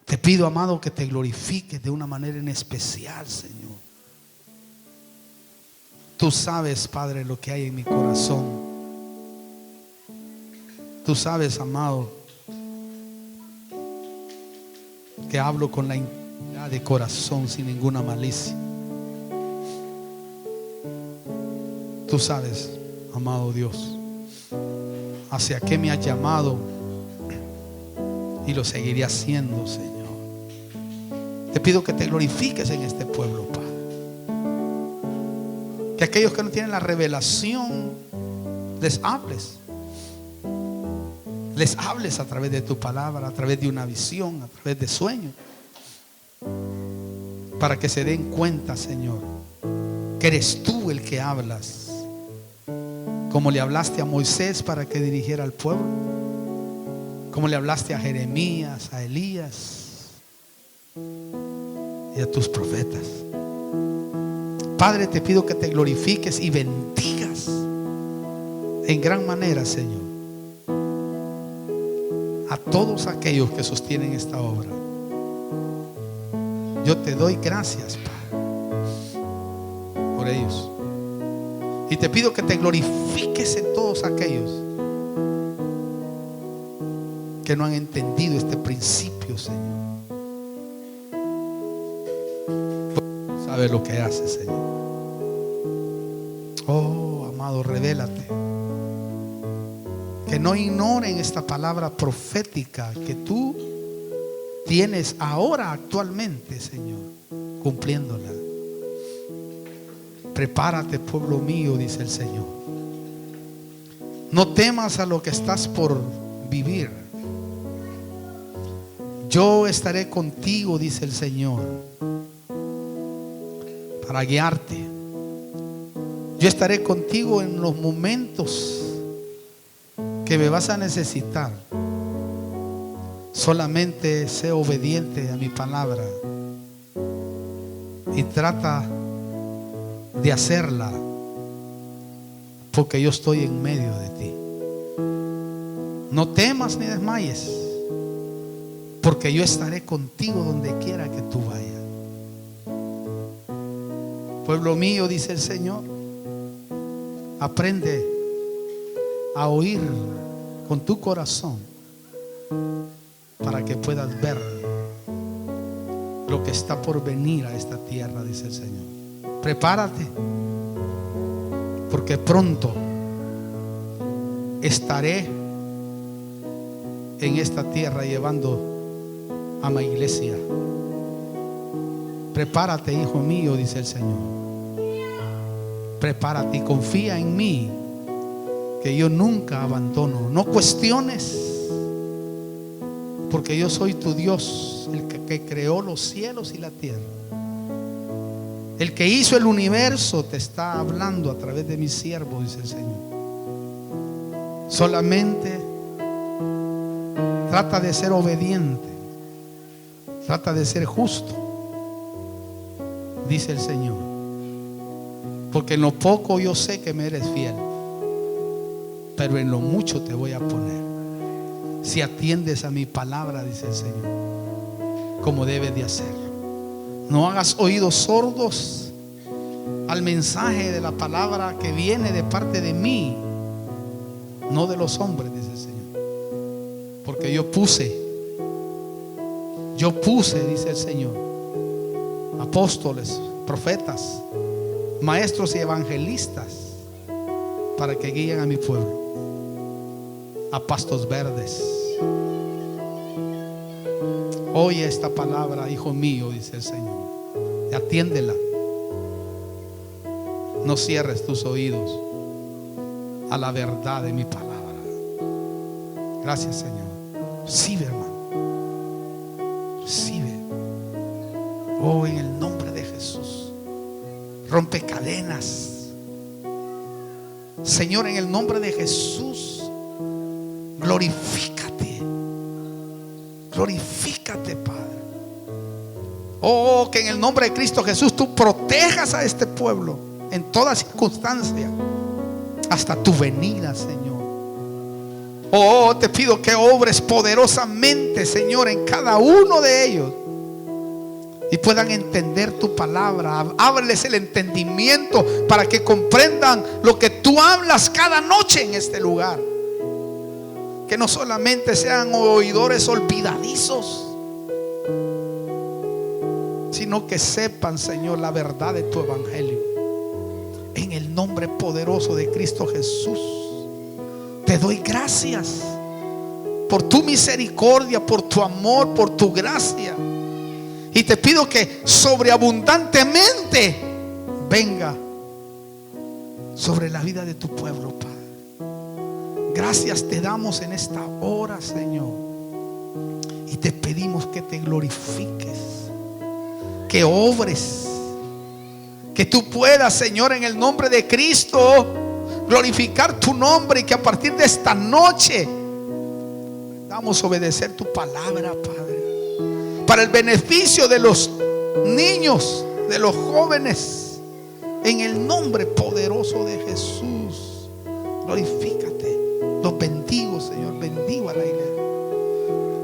S1: Te pido, amado, que te glorifiques de una manera en especial, Señor. Tú sabes, Padre, lo que hay en mi corazón. Tú sabes, amado, que hablo con la integridad de corazón, sin ninguna malicia. Tú sabes, amado Dios, hacia qué me has llamado, y lo seguiré haciendo, Señor. Te pido que te glorifiques en este pueblo, Padre. Que aquellos que no tienen la revelación les hables. les hables a través de tu palabra, a través de una visión, a través de sueños, para que se den cuenta, Señor, que eres tú el que hablas, como le hablaste a Moisés para que dirigiera al pueblo, como le hablaste a Jeremías, a Elías y a tus profetas. Padre, te pido que te glorifiques y bendigas en gran manera, Señor, a todos aquellos que sostienen esta obra. Yo te doy gracias, Padre, por ellos. Y te pido que te glorifiques en todos aquellos que no han entendido este principio, Señor. Sabe lo que hace, Señor. Oh, amado, revélate. Que no ignoren esta palabra profética que tú tienes ahora actualmente, Señor, cumpliéndola. Prepárate, pueblo mío, dice el Señor. No temas a lo que estás por vivir. Yo estaré contigo, dice el Señor, para guiarte. Yo estaré contigo en los momentos que me vas a necesitar. Solamente sé obediente a mi palabra y trata de hacerla, porque yo estoy en medio de ti. No temas ni desmayes, porque yo estaré contigo donde quiera que tú vayas. Pueblo mío, dice el Señor, aprende a oír con tu corazón para que puedas ver lo que está por venir a esta tierra, dice el Señor. Prepárate, porque pronto estaré en esta tierra llevando a mi iglesia. Prepárate, hijo mío, dice el Señor. Prepárate y confía en mí, que yo nunca abandono. No cuestiones, porque yo soy tu Dios, el que creó los cielos y la tierra. El que hizo el universo te está hablando a través de mis siervos, dice el Señor. Solamente trata de ser obediente, trata de ser justo, dice el Señor, porque en lo poco yo sé que me eres fiel, pero en lo mucho te voy a poner, si atiendes a mi palabra, dice el Señor, como debes de hacerlo. No hagas oídos sordos al mensaje de la palabra que viene de parte de mí, no de los hombres, dice el Señor. Porque yo puse, dice el Señor, apóstoles, profetas, maestros y evangelistas para que guíen a mi pueblo a pastos verdes. Oye esta palabra, hijo mío, dice el Señor, y atiéndela. No cierres tus oídos a la verdad de mi palabra. Gracias, Señor. Recibe, hermano, recibe. Oh, en el nombre de Jesús, rompe cadenas, Señor. En el nombre de Jesús, glorifícate, glorifícate, Padre. Oh, que en el nombre de Cristo Jesús tú protejas a este pueblo en toda circunstancia hasta tu venida, Señor. Oh, te pido que obres poderosamente, Señor, en cada uno de ellos y puedan entender tu palabra. Ábreles el entendimiento para que comprendan lo que tú hablas cada noche en este lugar. Que no solamente sean oidores olvidadizos, sino que sepan, Señor, la verdad de tu evangelio. En el nombre poderoso de Cristo Jesús, te doy gracias por tu misericordia, por tu amor, por tu gracia. Y te pido que sobreabundantemente venga sobre la vida de tu pueblo, Padre. Gracias te damos en esta hora, Señor. Y te pedimos que te glorifiques, que obres, que tú puedas, Señor, en el nombre de Cristo, glorificar tu nombre. Y que a partir de esta noche vamos a obedecer tu palabra, Padre, para el beneficio de los niños, de los jóvenes, en el nombre poderoso de Jesús. Glorifícate. Los bendigo, Señor. Bendigo a la iglesia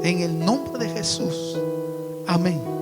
S1: en el nombre de Jesús. Amén.